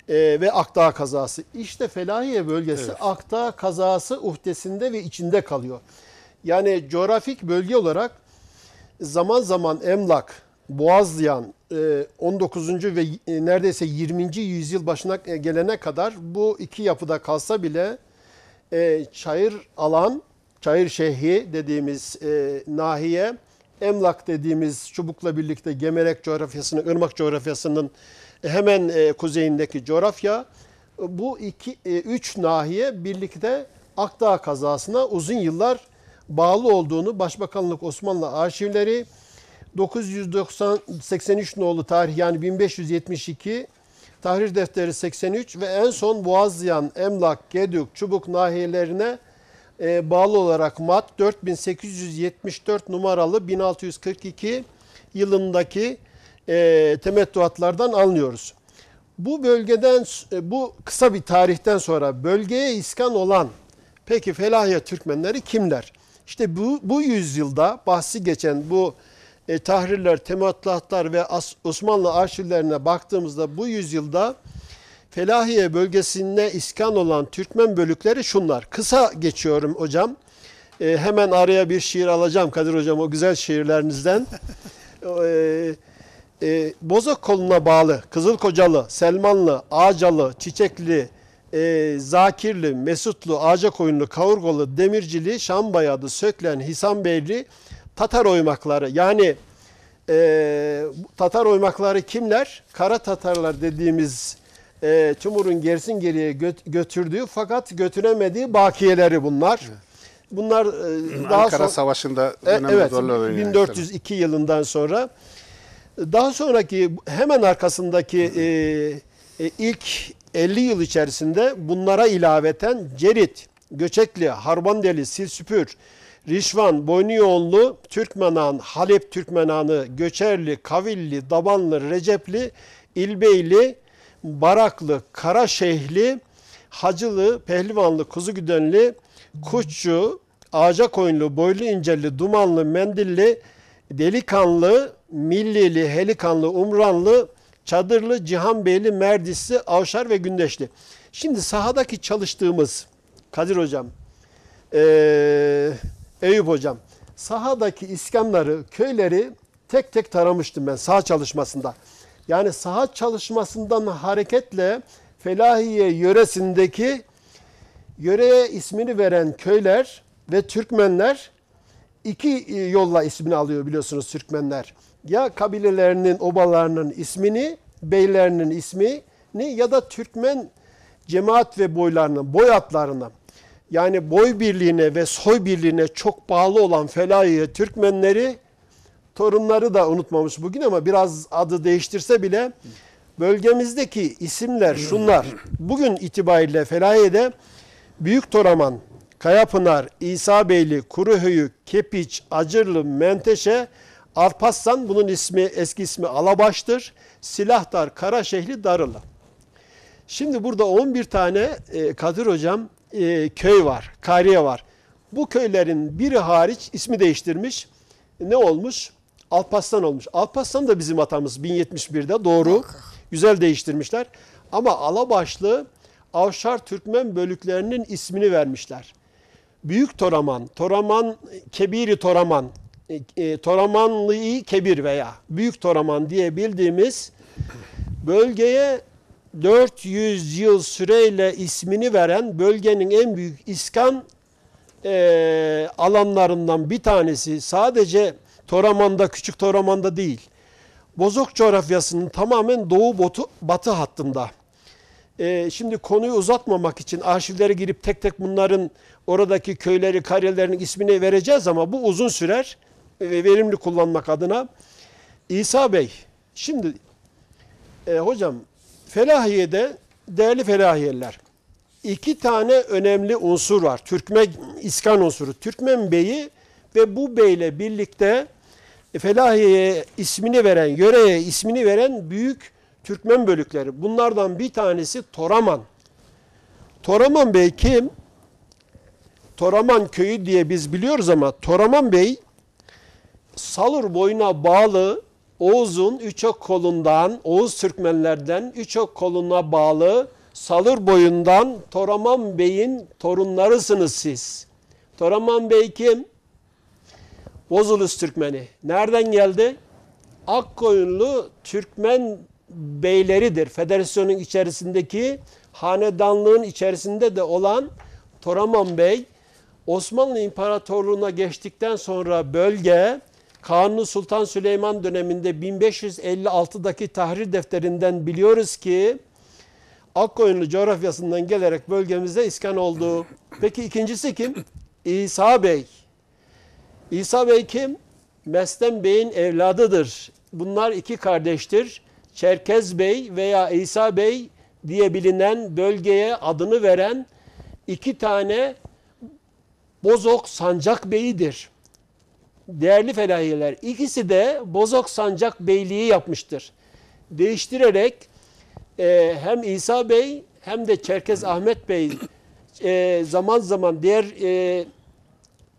ve Akdağ kazası. İşte Felahiye bölgesi evet. Akdağ kazası uhdesinde ve içinde kalıyor. Yani coğrafik bölge olarak zaman zaman Emlak, Boğazlayan 19. ve neredeyse 20. yüzyıl başına gelene kadar bu iki yapıda kalsa bile çayır alan, çayır şehri dediğimiz nahiye, Emlak dediğimiz çubukla birlikte Gemerek coğrafyasının, Irmak coğrafyasının hemen kuzeyindeki coğrafya, bu 3 nahiye birlikte Akdağ kazasına uzun yıllar bağlı olduğunu Başbakanlık Osmanlı arşivleri 983 nolu tarih yani 1572 tahrir defteri 83 ve en son Boğazlayan, Emlak, Gedük, Çubuk nahiyelerine bağlı olarak mat 4874 numaralı 1642 yılındaki temettüatlardan anlıyoruz. Bu bölgeden bu kısa bir tarihten sonra bölgeye iskan olan peki Felahiye Türkmenleri kimler? İşte bu yüzyılda bahsi geçen bu tahrirler, temettüatlar ve Osmanlı arşivlerine baktığımızda bu yüzyılda Felahiye bölgesine iskan olan Türkmen bölükleri şunlar. Kısa geçiyorum hocam. Hemen araya bir şiir alacağım Kadir hocam o güzel şiirlerinizden. Bozok koluna bağlı Kızılkocalı, Selmanlı, Ağacalı, Çiçekli, Zakirli, Mesutlu, Ağacakoyunlu, Kavurgolu, Demircili, Şambayadı, Söklen, Hisanbeyli, Tatar oymakları. Yani Tatar oymakları kimler? Kara Tatarlar dediğimiz Timur'un gerisin geriye götürdüğü fakat götüremediği bakiyeleri bunlar. Evet. Bunlar daha Ankara Savaşı'nda evet, 1402 yılından sonra daha sonraki hemen arkasındaki ilk 50 yıl içerisinde bunlara ilaveten Cerit, Göçekli, Harbandeli, Silsüpür, Rişvan, Boynuyoğlu, Türkmenan, Halep Türkmenanı, Göçerli, Kavilli, Dabanlı, Recepli, İlbeyli, Baraklı, Karaşehli, Hacılı, Pehlivanlı, Kuzugüdenli, Kuşçu, Ağacakoyunlu, Boylu İncelli, Dumanlı, Mendilli, Delikanlı, Millili, Helikanlı, Umranlı, Çadırlı, Cihanbeyli, Merdisli, Avşar ve Gündeşli. Şimdi sahadaki çalıştığımız Kadir Hocam, Eyüp Hocam, sahadaki iskanları, köyleri tek tek taramıştım ben saha çalışmasında. Yani saha çalışmasından hareketle Felahiye yöresindeki yöreye ismini veren köyler ve Türkmenler iki yolla ismini alıyor biliyorsunuz Türkmenler. Ya kabilelerinin, obalarının ismini, beylerinin ismini ya da Türkmen cemaat ve boylarının, boy atlarına yani boy birliğine ve soy birliğine çok bağlı olan Felahiye Türkmenleri, torunları da unutmamış bugün ama biraz adı değiştirse bile bölgemizdeki isimler şunlar. Bugün itibariyle Felahiye'de Büyük Toraman, Kayapınar, İsabeyli, Kuruhöyük, Kepiç, Acırlı, Menteşe, Alparslan, bunun ismi eski ismi Alabaş'tır. Silahtar, Karaşehli, Darılı. Şimdi burada 11 tane Kadir Hocam köy var, kariye var. Bu köylerin biri hariç ismi değiştirmiş. Ne olmuş? Alparslan olmuş. Alparslan da bizim atamız 1071'de doğru. Güzel değiştirmişler. Ama Alabaşlı Avşar Türkmen bölüklerinin ismini vermişler. Büyük Toraman, Toraman, Kebiri Toraman, Toramanlı-i Kebir veya Büyük Toraman diye bildiğimiz bölgeye 400 yıl süreyle ismini veren bölgenin en büyük iskan alanlarından bir tanesi. Sadece Toraman'da, Küçük Toraman'da değil. Bozok coğrafyasının tamamen doğu-batı hattında. Şimdi konuyu uzatmamak için arşivlere girip tek tek bunların oradaki köyleri, kariyelerin ismini vereceğiz ama bu uzun sürer. Verimli kullanmak adına. İsa Bey, şimdi hocam Felahiye'de değerli Felahiyeliler, iki tane önemli unsur var. Türkmen iskan unsuru. Türkmen Bey'i ve bu beyle birlikte Felahiye'ye ismini veren, yöreye ismini veren büyük Türkmen bölükleri. Bunlardan bir tanesi Toraman. Toraman Bey kim? Toraman köyü diye biz biliyoruz ama Toraman Bey Salur boyuna bağlı Oğuz'un Üçok kolundan, Oğuz Türkmenlerden Üçok koluna bağlı Salur boyundan Toraman Bey'in torunlarısınız siz. Toraman Bey kim? Bozulus Türkmeni. Nereden geldi? Akkoyunlu Türkmen beyleridir. Federasyonun içerisindeki hanedanlığın içerisinde de olan Toraman Bey, Osmanlı İmparatorluğu'na geçtikten sonra bölge, Kanuni Sultan Süleyman döneminde 1556'daki tahrir defterinden biliyoruz ki Akkoyunlu coğrafyasından gelerek bölgemizde iskan oldu. Peki ikincisi kim? İsa Bey. İsa Bey kim? Mestem Bey'in evladıdır. Bunlar iki kardeştir. Çerkez Bey veya İsa Bey diye bilinen bölgeye adını veren iki tane Bozok Sancak Bey'idir. Değerli felahiyeler, ikisi de Bozok Sancak Beyliği yapmıştır. Değiştirerek hem İsa Bey hem de Çerkez Ahmet Bey zaman zaman diğer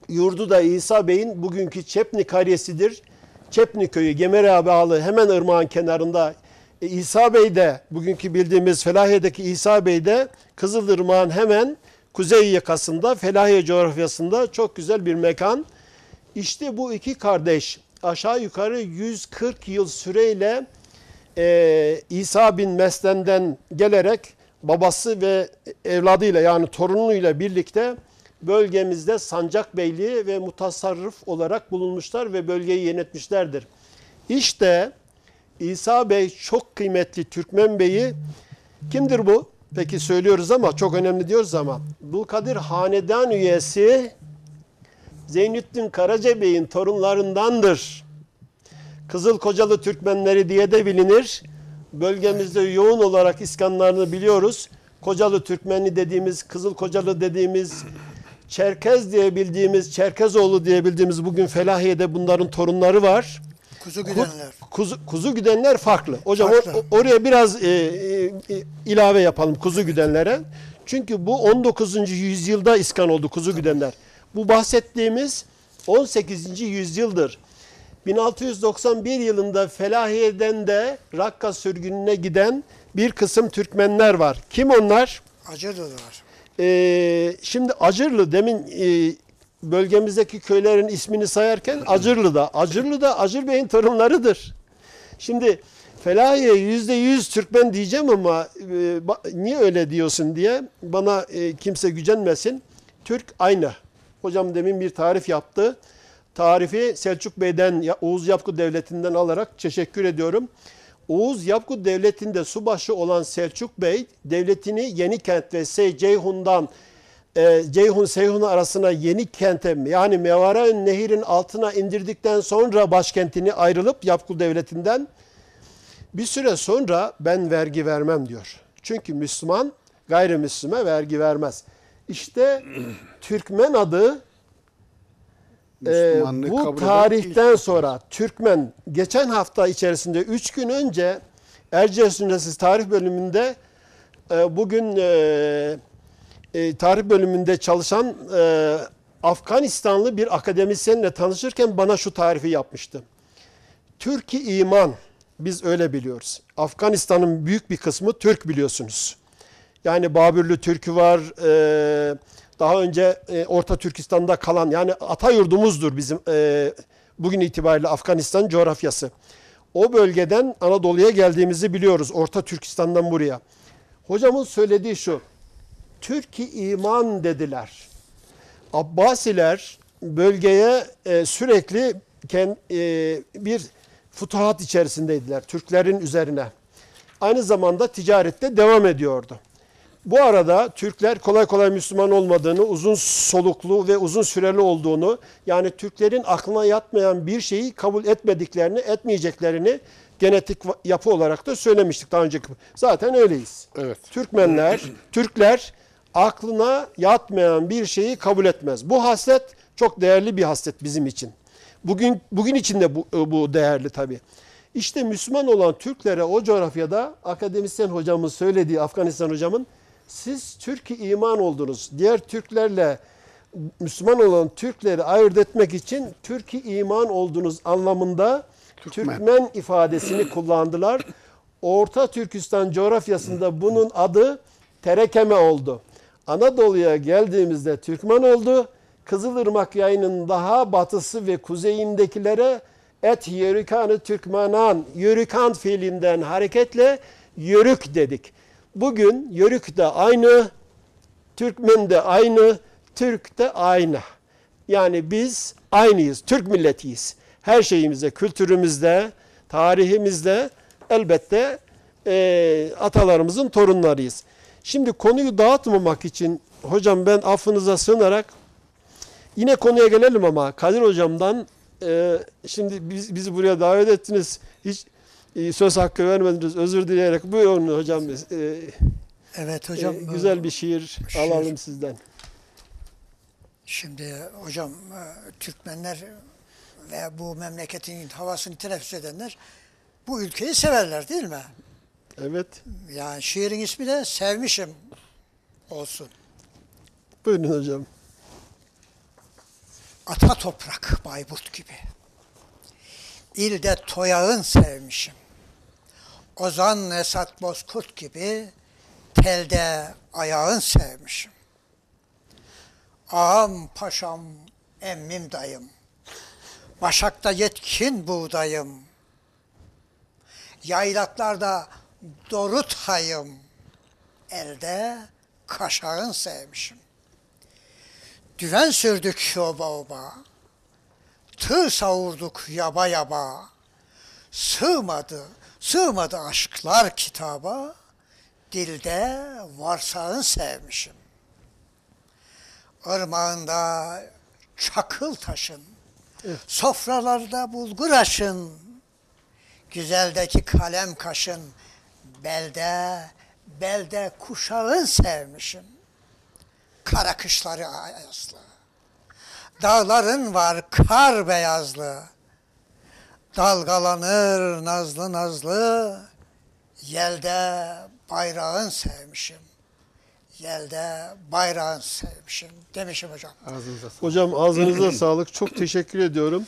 yurdu da İsa Bey'in bugünkü Çepni kariyesidir. Çepni köyü Gemer'e bağlı hemen ırmağın kenarında. İsa Bey de bugünkü bildiğimiz Felahiye'deki İsa Bey de Kızılırmak'ın hemen kuzey yakasında Felahiye coğrafyasında çok güzel bir mekan. İşte bu iki kardeş aşağı yukarı 140 yıl süreyle İsa bin Meslen'den gelerek babası ve evladıyla yani torunuyla birlikte bölgemizde sancak beyliği ve mutasarrıf olarak bulunmuşlar ve bölgeyi yönetmişlerdir. İşte İsa Bey çok kıymetli Türkmen Bey'i kimdir bu? Peki söylüyoruz ama çok önemli diyoruz ama Abdülkadir Hanedan üyesi Zeynettin Karaca Bey'in torunlarındandır. Kızılkocalı Türkmenleri diye de bilinir. bölgemizde yoğun olarak iskanlarını biliyoruz. Kocalı Türkmenli dediğimiz, Kızıl Kocalı dediğimiz, Çerkez diye bildiğimiz, Çerkezoğlu diye bildiğimiz bugün Felahiye'de bunların torunları var. Kuzu güdenler. Kuzu güdenler farklı. Hocam Farklı. oraya biraz ilave yapalım kuzu güdenlere. Çünkü bu 19. yüzyılda iskan oldu kuzu güdenler. Bu bahsettiğimiz 18. yüzyıldır. 1691 yılında Felahiye'den de Rakka sürgününe giden bir kısım Türkmenler var. Kim onlar? Acırlılar. Şimdi Acırlı demin bölgemizdeki köylerin ismini sayarken Acırlı'da Acır Bey'in torunlarıdır. Şimdi Felahiye %100 Türkmen diyeceğim ama niye öyle diyorsun diye bana kimse gücenmesin. Türk aynı. Hocam demin bir tarif yaptı. Tarifi Selçuk Bey'den, Oğuz Yapgu Devleti'nden alarak teşekkür ediyorum. Oğuz Yapgu Devleti'nde subaşı olan Selçuk Bey, devletini Yenikent ve Ceyhun'dan Ceyhun-Seyhun arasına Yenikent'e yani Mevara Nehir'in altına indirdikten sonra başkentini ayrılıp Yapgu Devleti'nden bir süre sonra ben vergi vermem diyor. Çünkü Müslüman gayrimüslime vergi vermez. İşte Türkmen adı bu tarihten sonra Türkmen geçen hafta içerisinde 3 gün önce Erciyes Üniversitesi Tarih Bölümünde bugün tarih bölümünde çalışan Afganistanlı bir akademisyenle tanışırken bana şu tarifi yapmıştı. Türk-i iman, biz öyle biliyoruz. Afganistan'ın büyük bir kısmı Türk biliyorsunuz. Yani Babürlü Türk'ü var, daha önce Orta Türkistan'da kalan, yani ata yurdumuzdur bizim bugün itibariyle Afganistan coğrafyası. O bölgeden Anadolu'ya geldiğimizi biliyoruz, Orta Türkistan'dan buraya. Hocamın söylediği şu, Türk-i iman dediler. Abbasiler bölgeye sürekli bir futuhat içerisindeydiler Türklerin üzerine. Aynı zamanda ticarette devam ediyordu. Bu arada Türkler kolay kolay Müslüman olmadığını, uzun soluklu ve uzun süreli olduğunu, yani Türklerin aklına yatmayan bir şeyi kabul etmediklerini, etmeyeceklerini genetik yapı olarak da söylemiştik daha önceki. Zaten öyleyiz. Evet. Türkler aklına yatmayan bir şeyi kabul etmez. Bu haslet çok değerli bir haslet bizim için. Bugün için de bu değerli tabii. İşte Müslüman olan Türklere o coğrafyada akademisyen hocamın söylediği, Afganistan hocamın, siz Türk-i iman oldunuz. Diğer Türklerle Müslüman olan Türkleri ayırt etmek için Türk-i iman oldunuz anlamında Türkmen ifadesini kullandılar. Orta Türkistan coğrafyasında bunun adı Terekeme oldu. Anadolu'ya geldiğimizde Türkmen oldu. Kızılırmak yayının daha batısı ve kuzeyindekilere et yörükanı Türkmenan, yörükan fiilinden hareketle yörük dedik. Bugün yörük de aynı, Türkmen de aynı, Türk de aynı. Yani biz aynıyız, Türk milletiyiz. Her şeyimizde, kültürümüzde, tarihimizde elbette atalarımızın torunlarıyız. Şimdi konuyu dağıtmamak için hocam ben affınıza sığınarak yine konuya gelelim ama Kadir hocamdan şimdi bizi buraya davet ettiniz. Hiç söz hakkı vermediniz. Özür dileyerek buyurun hocam. Evet hocam. Güzel bir şiir alalım sizden. Şimdi hocam Türkmenler ve bu memleketin havasını teneffüs edenler bu ülkeyi severler değil mi? Evet. Yani şiirin ismi de Sevmişim olsun. Buyurun hocam. Ata toprak Bayburt gibi. İlde toyağın sevmişim. Ozan Esat Bozkurt gibi telde ayağın sevmişim. Ağam paşam emmim dayım. Başakta yetkin buğdayım. Yaylaklarda dorut hayım. Elde kaşağın sevmişim. Düven sürdük oba oba. Tığ savurduk yaba yaba. Sığmadı aşklar kitaba. Dilde varsağın sevmişim. Irmağında çakıl taşın. Evet. Sofralarda bulgur aşın. Güzeldeki kalem kaşın. belde kuşağın sevmişim. Kara kışları ayazlı. Dağların var kar beyazlı. Dalgalanır nazlı nazlı. Yelde bayrağın sevmişim. Yelde bayrağın sevmişim demişim hocam. Ağzınıza sağlık. Hocam ağzınıza sağlık. Çok teşekkür ediyorum.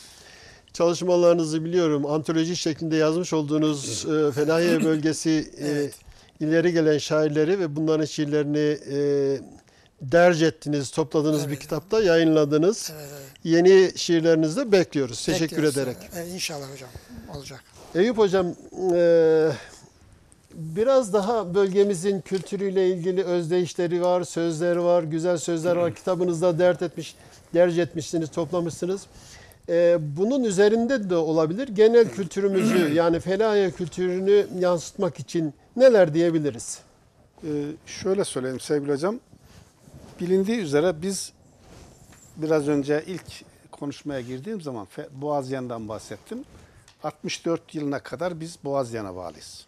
Çalışmalarınızı biliyorum. Antoloji şeklinde yazmış olduğunuz Felahiye bölgesi Evet. ileri gelen şairleri ve bunların şiirlerini derc ettiniz, topladınız bir kitapta, yayınladınız. Evet. Yeni şiirlerinizi de bekliyoruz. Teşekkür Bekliyoruz. ederek. İnşallah hocam olacak. Eyüp Hocam, biraz daha bölgemizin kültürüyle ilgili özdeyişleri var, sözleri var, güzel sözler var. Kitabınızda derc etmişsiniz, toplamışsınız. Bunun üzerinde de olabilir. Genel kültürümüzü yani Felahiye kültürünü yansıtmak için neler diyebiliriz? Şöyle söyleyeyim sevgili hocam. Bilindiği üzere biz biraz önce ilk konuşmaya girdiğim zaman Boğazyan'dan bahsettim. 64 yılına kadar biz Boğazyan'a bağlıyız.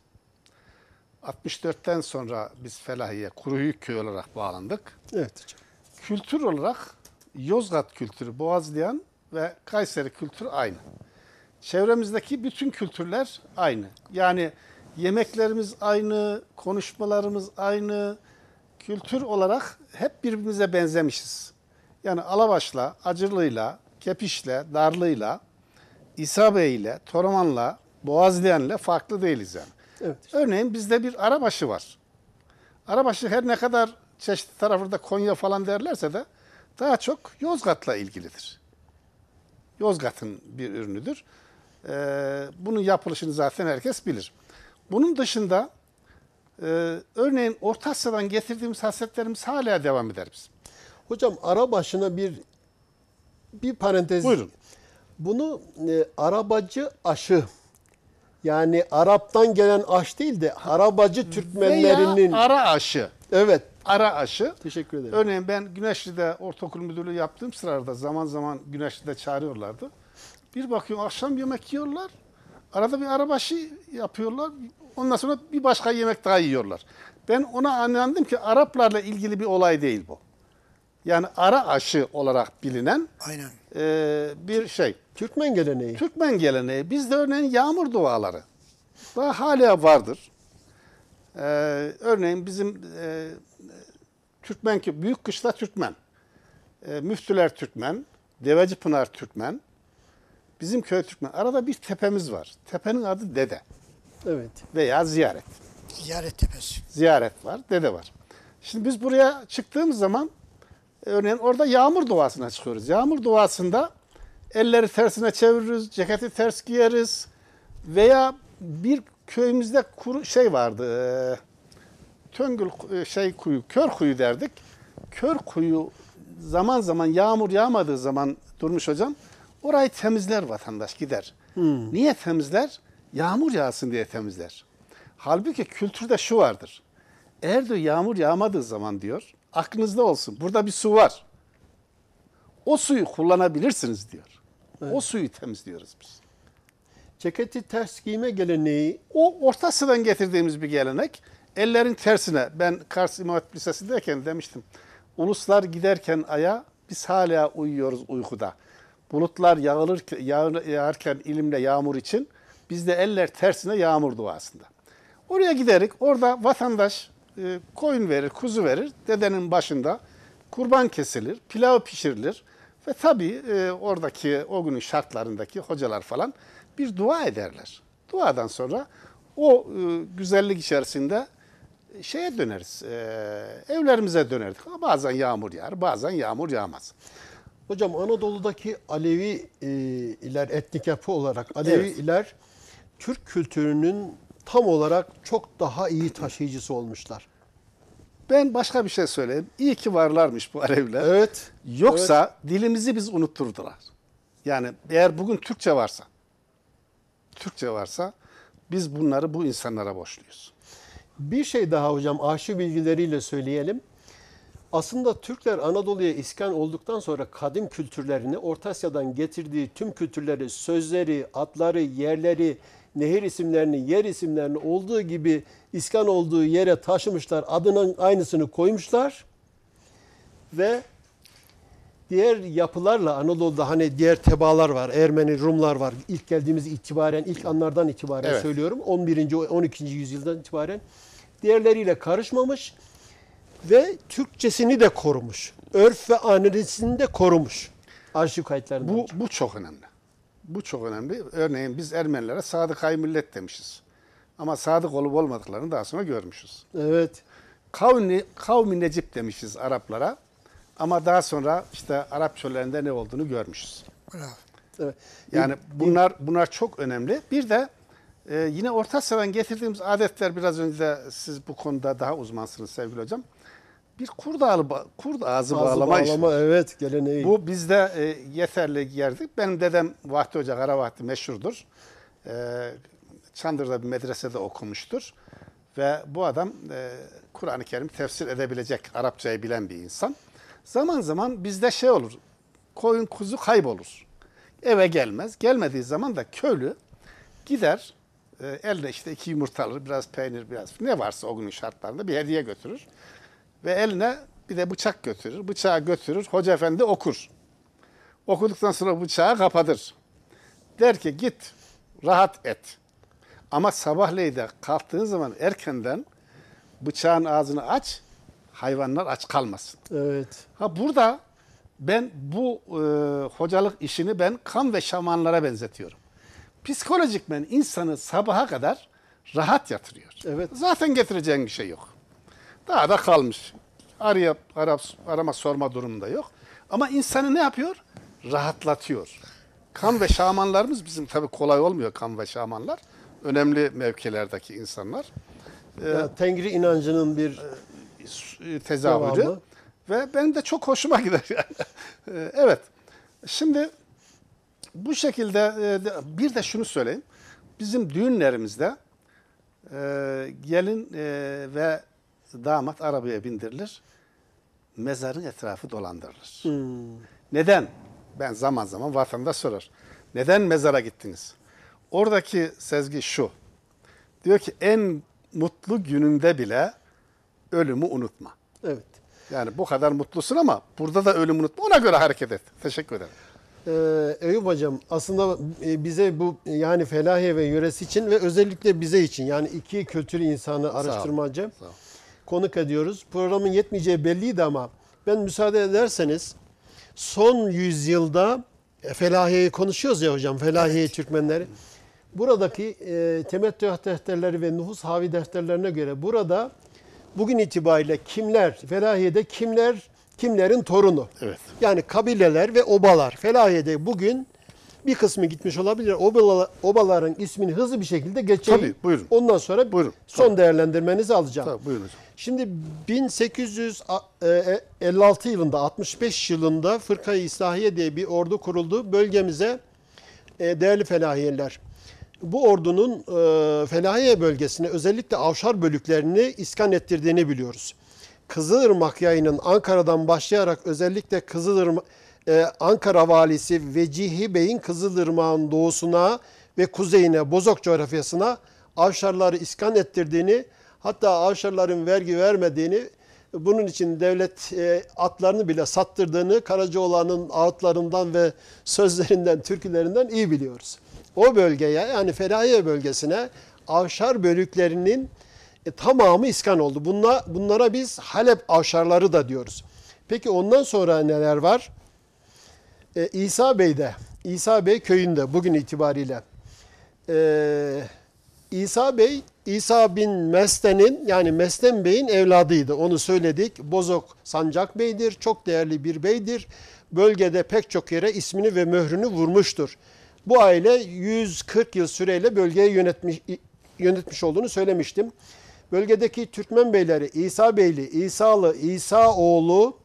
64'ten sonra biz Felahiye, Kuruyuk köy olarak bağlandık. Evet hocam. Kültür olarak Yozgat kültürü, Boğazlayan ve Kayseri kültürü aynı. Çevremizdeki bütün kültürler aynı. Yani yemeklerimiz aynı, konuşmalarımız aynı. Kültür olarak hep birbirimize benzemişiz. Yani Alabaş'la, Acırlı'yla, Kepiş'le, Darlı'yla, İsa Bey'le, Toraman'la, Boğazlayan'la farklı değiliz yani. Evet. Örneğin bizde bir arabaşı var. Arabaşı her ne kadar çeşitli taraflarda Konya falan derlerse de daha çok Yozgat'la ilgilidir. Yozgat'ın bir ürünüdür. Bunun yapılışını zaten herkes bilir. Bunun dışında örneğin Orta Asya'dan getirdiğimiz hasletlerimiz hala devam eder bizim. Hocam ara başına bir parantez. Buyurun. Bunu arabacı aşı, yani Arap'tan gelen aş değil de arabacı Türkmenlerinin, Veya ara aşı. evet, Ara aşı. teşekkür ederim. Örneğin ben Güneşli'de ortaokul müdürlüğü yaptığım sırada zaman zaman Güneşli'de çağırıyorlardı. Bir bakıyorum akşam yemek yiyorlar. Arada bir arabaşı yapıyorlar. Ondan sonra bir başka yemek daha yiyorlar. Ben ona anladım ki Araplarla ilgili bir olay değil bu. Yani ara aşı olarak bilinen Aynen. bir şey. Türkmen geleneği. Türkmen geleneği. Bizde örneğin yağmur duaları daha hala vardır. Örneğin bizim Türkmen, Büyük Kışla Türkmen, Müftüler Türkmen, Devecipınar Türkmen, bizim köy Türkmen. Arada bir tepemiz var. Tepenin adı Dede Evet. veya Ziyaret. Ziyaret tepesi. Ziyaret var, Dede var. Şimdi biz buraya çıktığımız zaman örneğin orada yağmur duasına çıkıyoruz. Yağmur duasında elleri tersine çeviririz, ceketi ters giyeriz veya bir köyümüzde şey vardı. Töngül kuyu, kör kuyu derdik. Kör kuyu zaman zaman yağmur yağmadığı zaman Durmuş hocam orayı temizler vatandaş gider. Niye temizler? Yağmur yağsın diye temizler. Halbuki kültürde şu vardır. Eğer diyor yağmur yağmadığı zaman diyor aklınızda olsun burada bir su var. O suyu kullanabilirsiniz diyor. Evet. O suyu temizliyoruz biz. Ceketi ters giyme geleneği, O Orta Asya'dan getirdiğimiz bir gelenek. Ellerin tersine ben Kars İmam Hatip Lisesi'ndeyken demiştim. Uluslar giderken aya biz hala uyuyoruz uykuda. Bulutlar yağarken ilimle yağmur için biz de eller tersine yağmur duasında. Oraya giderik orada vatandaş koyun verir, kuzu verir. Dedenin başında kurban kesilir, pilav pişirilir. Ve tabii oradaki o günün şartlarındaki hocalar falan bir dua ederler. Duadan sonra o güzellik içerisinde şeye döneriz, evlerimize dönerdik. Bazen yağmur yağar, bazen yağmur yağmaz. hocam Anadolu'daki Aleviler etnik yapı olarak Aleviler Türk kültürünün tam olarak çok daha iyi taşıyıcısı olmuşlar. Ben başka bir şey söyleyeyim. İyi ki varlarmış bu Aleviler. Evet. Yoksa dilimizi biz unutturdular. Yani eğer bugün Türkçe varsa biz bunları bu insanlara borçluyuz. Bir şey daha hocam arşiv bilgileriyle söyleyelim. Aslında Türkler Anadolu'ya iskan olduktan sonra kadim kültürlerini, Orta Asya'dan getirdiği tüm kültürleri, sözleri, adları, yerleri, nehir isimlerini, yer isimlerini olduğu gibi iskan olduğu yere taşımışlar. Adının aynısını koymuşlar. Ve diğer yapılarla Anadolu'da hani diğer tebaalar var. Ermeni, Rumlar var. İlk geldiğimiz itibaren, ilk anlardan itibaren Evet. söylüyorum. 11. 12. yüzyıldan itibaren diğerleriyle karışmamış ve Türkçesini de korumuş. Örf ve ananesini de korumuş. Arşiv kayıtlarında. Bu çok önemli. Bu çok önemli. Örneğin biz Ermenilere sadıkay millet demişiz. Ama sadık olup olmadıklarını daha sonra görmüşüz. Evet. Kavmi Necip demişiz Araplara. Ama daha sonra işte Arap çöllerinde ne olduğunu görmüşüz. Bravo. Evet. Yani bunlar çok önemli. Bir de yine Orta Asya'dan getirdiğimiz adetler, biraz önce de siz bu konuda daha uzmansınız sevgili hocam. Bir kurd ağzı bağlama işi. Evet, geleneği. Bu bizde yeterli yerdi. Benim dedem Vahdi Hoca, Kara Vahdi meşhurdur. Çandır'da bir medresede okumuştur. Ve bu adam Kur'an-ı Kerim tefsir edebilecek, Arapçayı bilen bir insan. Zaman zaman bizde şey olur, koyun kuzu kaybolur. Eve gelmez. Gelmediği zaman da köylü gider, eline işte 2 yumurta alır, biraz peynir, biraz ne varsa o günün şartlarında bir hediye götürür. Ve eline bir de bıçak götürür. Bıçağı götürür, Hoca Efendi okur. Okuduktan sonra bıçağı kapatır. Der ki git, rahat et. Ama sabahleyin de kalktığın zaman erkenden bıçağın ağzını aç, hayvanlar aç kalmasın. Evet. Ha burada ben bu hocalık işini ben kan ve şamanlara benzetiyorum. Psikolojikmen insanı sabaha kadar rahat yatırıyor. Evet. Zaten getireceğin bir şey yok. Daha da kalmış. Arama sorma durumunda yok. Ama insanı ne yapıyor? Rahatlatıyor. Kan ve şamanlarımız bizim tabii kolay olmuyor, kan ve şamanlar. Önemli mevkilerdeki insanlar. Ya, Tengri inancının bir Tezahürü. devamı. Ve benim de çok hoşuma gider yani. Evet. Şimdi bu şekilde bir de şunu söyleyeyim. Bizim düğünlerimizde gelin ve damat arabaya bindirilir. Mezarın etrafı dolandırılır. Neden? Ben zaman zaman vatandaş sorar. Neden mezara gittiniz? Oradaki sezgi şu. Diyor ki en mutlu gününde bile ölümü unutma. Evet. Yani bu kadar mutlusun ama burada da ölümü unutma. Ona göre hareket et. Teşekkür ederim. Eyüp Hocam, aslında bize bu yani Felahiye ve yöresi için ve özellikle bize için, yani iki kültür insanı araştırmacı Sağ ol. konuk ediyoruz. Programın yetmeyeceği belliydi ama ben müsaade ederseniz son yüzyılda Felahiye'yi konuşuyoruz ya hocam, Felahiye Türkmenleri. Buradaki temettü defterleri ve nüfus havi defterlerine göre burada bugün itibariyle kimler, Felahiye'de kimlerin torunu? Evet. Yani kabileler ve obalar. Felahiye'de bugün bir kısmı gitmiş olabilir. Obaların ismini hızlı bir şekilde geçeyim. Tabii, buyurun. Ondan sonra Buyurun, son değerlendirmenizi alacağım. Tabii, buyurun hocam. Şimdi 1856 yılında, 65 yılında Fırka-i İslahiye diye bir ordu kuruldu. Bölgemize değerli Felahiyeler, bu ordunun Felahiye bölgesine özellikle Avşar bölüklerini iskan ettirdiğini biliyoruz. Kızılırmak yayının Ankara'dan başlayarak özellikle Ankara valisi Vecihi Bey'in Kızılırmak'ın doğusuna ve kuzeyine, Bozok coğrafyasına Avşarları iskan ettirdiğini, hatta Avşarların vergi vermediğini, bunun için devlet atlarını bile sattırdığını Karacaoğlan'ın ağıtlarından ve sözlerinden, türkülerinden iyi biliyoruz. O bölgeye, yani Felahiye bölgesine Avşar bölüklerinin tamamı iskan oldu. Bunlara biz Halep Avşarları da diyoruz. Peki ondan sonra neler var? İsa Bey köyünde bugün itibariyle İsa bin Mesten'in, yani Mesten Bey'in evladıydı. Onu söyledik. Bozok Sancak Bey'dir. Çok değerli bir beydir. Bölgede pek çok yere ismini ve mührünü vurmuştur. Bu aile 140 yıl süreyle bölgeyi yönetmiş olduğunu söylemiştim. Bölgedeki Türkmen beyleri İsa Beyli, İsalı, İsaoğlu,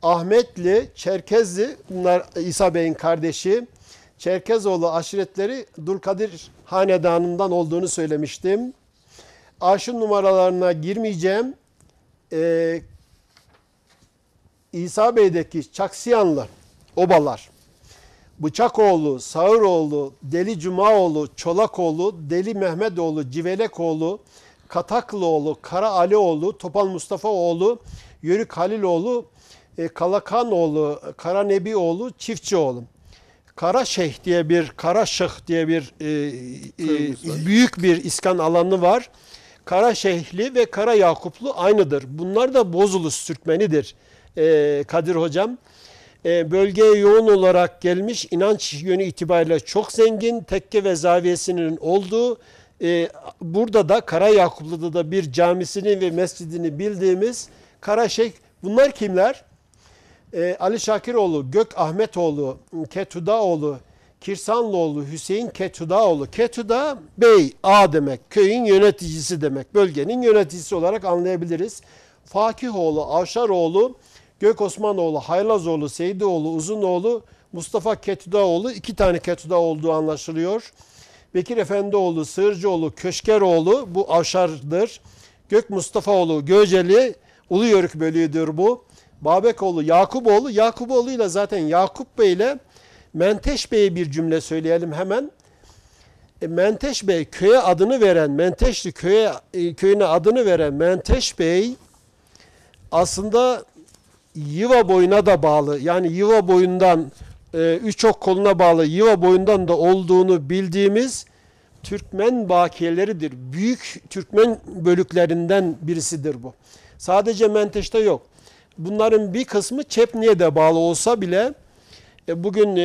Ahmetli, Çerkezli, bunlar İsa Bey'in kardeşi. Çerkezoğlu aşiretleri Dulkadir Hanedanı'ndan olduğunu söylemiştim. Arşın numaralarına girmeyeceğim. İsa Bey'deki Çaksiyanlı obalar. Bıçakoğlu, Sağıroğlu, Deli Cumaoğlu, Çolakoğlu, Deli Mehmetoğlu, Civelekoğlu, Kataklıoğlu, Kara Alioğlu, Topal Mustafaoğlu, Yörük Haliloğlu, Kalakanoğlu, Kara Nebioğlu, Çiftçioğlu. Karaşeh diye bir Karaşıh diye bir büyük bir iskan alanı var. Karaşehli ve Kara Yakuplu aynıdır. Bunlar da Bozulus Türkmenidir Kadir Hocam. Bölgeye yoğun olarak gelmiş, inanç yönü itibariyle çok zengin, tekke ve zaviyesinin olduğu, burada da Kara Yakuplu'da da bir camisini ve mescidini bildiğimiz Karaşeh. Bunlar kimler? Ali Şakiroğlu, Gök Ahmetoğlu, Ketudaoğlu, Kirsanlıoğlu, Hüseyin Ketudaoğlu. Ketuda bey, ağa demek, köyün yöneticisi demek, bölgenin yöneticisi olarak anlayabiliriz. Fakihoğlu, Avşaroğlu, Gök Osmanoğlu, Haylazoğlu, Seydoğlu, Uzunoğlu, Mustafa Ketudaoğlu, 2 tane Ketuda olduğu anlaşılıyor. Bekir Efendioğlu, Sığırcıoğlu, Köşkeroğlu, bu Avşar'dır. Gök Mustafaoğlu, Göceli, Uluyörük bölüğüdür bu. Babekoğlu, Yakuboğlu, Yakuboğlu ile zaten Yakup Bey ile Menteş Bey'e bir cümle söyleyelim hemen. Menteş Bey köye adını veren, Menteşli köyüne adını veren Menteş Bey aslında Yıva boyuna da bağlı. Yani Yıva boyundan, Üçok koluna bağlı Yıva boyundan da olduğunu bildiğimiz Türkmen bakiyeleridir. Büyük Türkmen bölüklerinden birisidir bu. Sadece Menteş'te yok. Bunların bir kısmı Çepni'ye de bağlı olsa bile bugün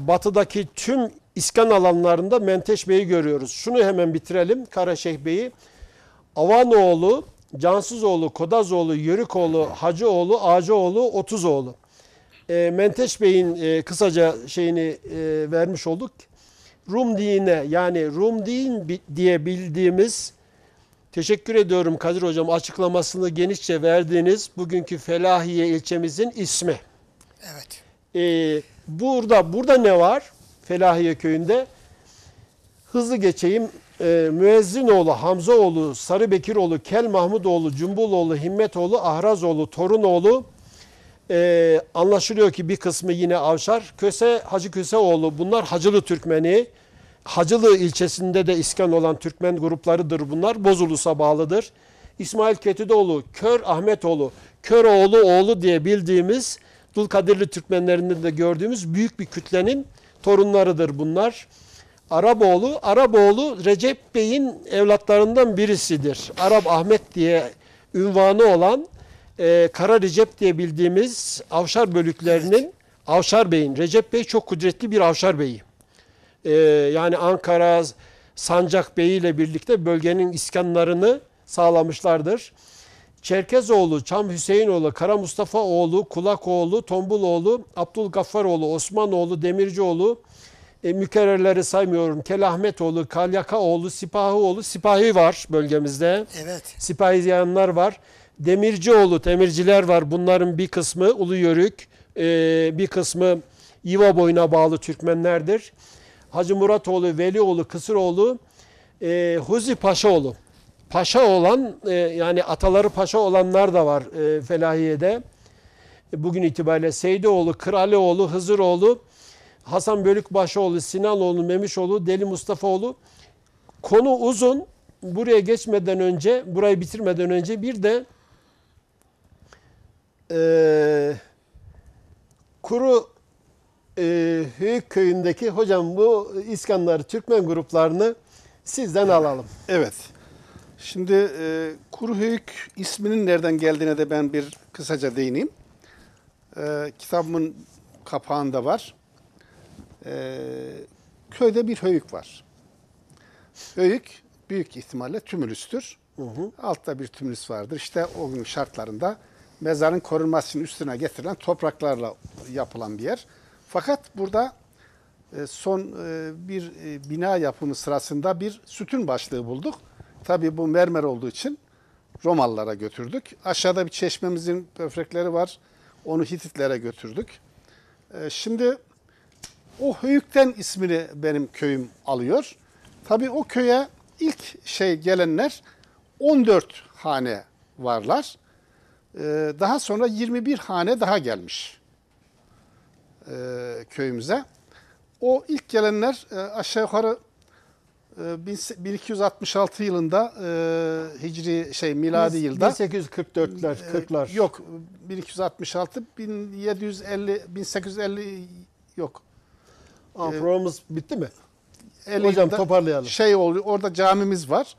batıdaki tüm iskan alanlarında Menteş Bey'i görüyoruz. Şunu hemen bitirelim. Karaşeh Bey'i. Avanoğlu, Cansuzoğlu, Kodazoğlu, Yörükoğlu, Hacıoğlu, Ağacıoğlu, Otuzoğlu. Menteş Bey'in kısaca şeyini vermiş olduk. Rum dine, yani Rum din diye bildiğimiz, teşekkür ediyorum Kadir Hocam, açıklamasını genişçe verdiğiniz bugünkü Felahiye ilçemizin ismi. Evet. Burada ne var Felahiye köyünde? Hızlı geçeyim. Müezzinoğlu, Hamzaoğlu, Sarıbekiroğlu, Kel Mahmudoğlu, Cumbuloğlu, Himmetoğlu, Ahrazoğlu, Torunoğlu, anlaşılıyor ki bir kısmı yine Avşar. Hacı Köseoğlu, bunlar Hacılı Türkmeni. Hacılı ilçesinde de iskan olan Türkmen gruplarıdır bunlar. Bozulus'a bağlıdır. İsmail Ketüdoğlu, Kör Ahmetoğlu, Köroğlu oğlu diye bildiğimiz Dulkadirli Türkmenlerinde de gördüğümüz büyük bir kütlenin torunlarıdır bunlar. Araboğlu Recep Bey'in evlatlarından birisidir. Arap Ahmet diye ünvanı olan Kara Recep diye bildiğimiz Avşar bölüklerinin Avşar Bey'in, Recep Bey çok kudretli bir Avşar Bey'i. Yani Ankara, Sancak Bey ile birlikte bölgenin iskanlarını sağlamışlardır. Çerkezoğlu, Çam Hüseyinoğlu, Kara Mustafaoğlu, Kulakoğlu, Tombuloğlu, Abdülgaffaroğlu, Osmanoğlu, Demircioğlu, mükerrerleri saymıyorum. Kelahmetoğlu, Kalyakaoğlu, Sipahioğlu, Sipahi var bölgemizde. Evet. Sipahiyanlar var. Demircioğlu, Demirciler var. Bunların bir kısmı Uluyörük, bir kısmı Yiva boyuna bağlı Türkmenlerdir. Hacı Muratoğlu, Velioğlu, Kısıroğlu, Huzi Paşaoğlu. Paşa olan, yani ataları paşa olanlar da var Felahiye'de. Bugün itibariyle Seydoğlu, Kralioğlu, Hızıroğlu, Hasan Bölükbaşıoğlu, Sinanoğlu, Memişoğlu, Deli Mustafaoğlu. Konu uzun. Buraya geçmeden önce, burayı bitirmeden önce bir de Kuru Höyük köyündeki hocam bu İskanlar, Türkmen gruplarını sizden alalım. Evet. Şimdi Kuruhöyük isminin nereden geldiğine de ben bir kısaca değineyim. Kitabımın kapağında var. Köyde bir höyük var. Höyük büyük ihtimalle tümülüstür. Altta bir tümülüs vardır. İşte o gün şartlarında mezarın korunması için üstüne getirilen topraklarla yapılan bir yer. Fakat burada son bir bina yapımı sırasında bir sütun başlığı bulduk. Tabii bu mermer olduğu için Romalılara götürdük. Aşağıda bir çeşmemizin böfrekleri var. Onu Hititlere götürdük. Şimdi o höyükten ismini benim köyüm alıyor. Tabii o köye ilk gelenler 14 hane varlar. Daha sonra 21 hane daha gelmiş köyümüze. O ilk gelenler aşağı yukarı 1266 yılında miladi yılda 1844'ler, 40'lar. yok 1266 1750 1850 yok. Programımız bitti mi? 50 Hocam yılında toparlayalım. oluyor. Orada camimiz var.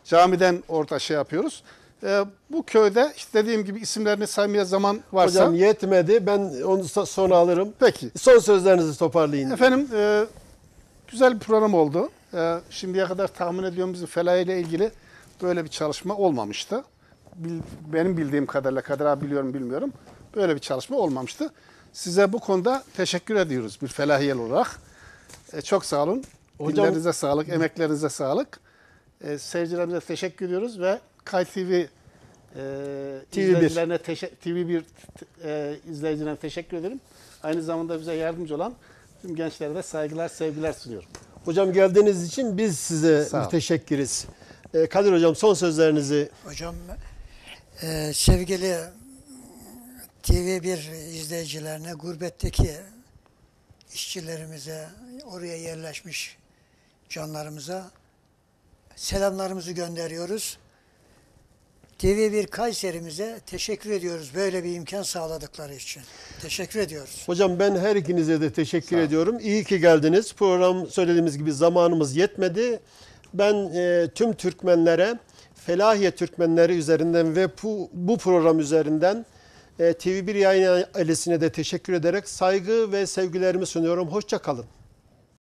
Camiden orada yapıyoruz. Bu köyde işte dediğim gibi isimlerini saymaya zaman varsa. Hocam yetmedi. Ben onu sonra alırım. Peki. Son sözlerinizi toparlayın. Efendim güzel bir program oldu. Şimdiye kadar tahmin ediyorum bizim Felahi ile ilgili böyle bir çalışma olmamıştı. Benim bildiğim kadarıyla, Kadir abi biliyorum bilmiyorum. Böyle bir çalışma olmamıştı. Size bu konuda teşekkür ediyoruz bir Felahiyel olarak. Çok sağ olun. Hocam, dillerinize sağlık, emeklerinize sağlık. Seyircilerimize teşekkür ediyoruz ve Kay TV izleyicilerine TV1 izleyicilerine teşekkür ederim. Aynı zamanda bize yardımcı olan tüm gençlere de saygılar, sevgiler sunuyorum. Hocam geldiğiniz için biz size müteşekkiriz. Kadir Hocam son sözlerinizi. Hocam sevgili TV1 izleyicilerine, gurbetteki işçilerimize, oraya yerleşmiş canlarımıza selamlarımızı gönderiyoruz. TV1 Kayserimize teşekkür ediyoruz böyle bir imkan sağladıkları için. Teşekkür ediyoruz. Hocam ben her ikinize de teşekkür ediyorum. İyi ki geldiniz. Program söylediğimiz gibi zamanımız yetmedi. Ben tüm Türkmenlere, Felahiye Türkmenleri üzerinden ve bu program üzerinden TV1 yayın ailesine de teşekkür ederek saygı ve sevgilerimi sunuyorum. Hoşça kalın.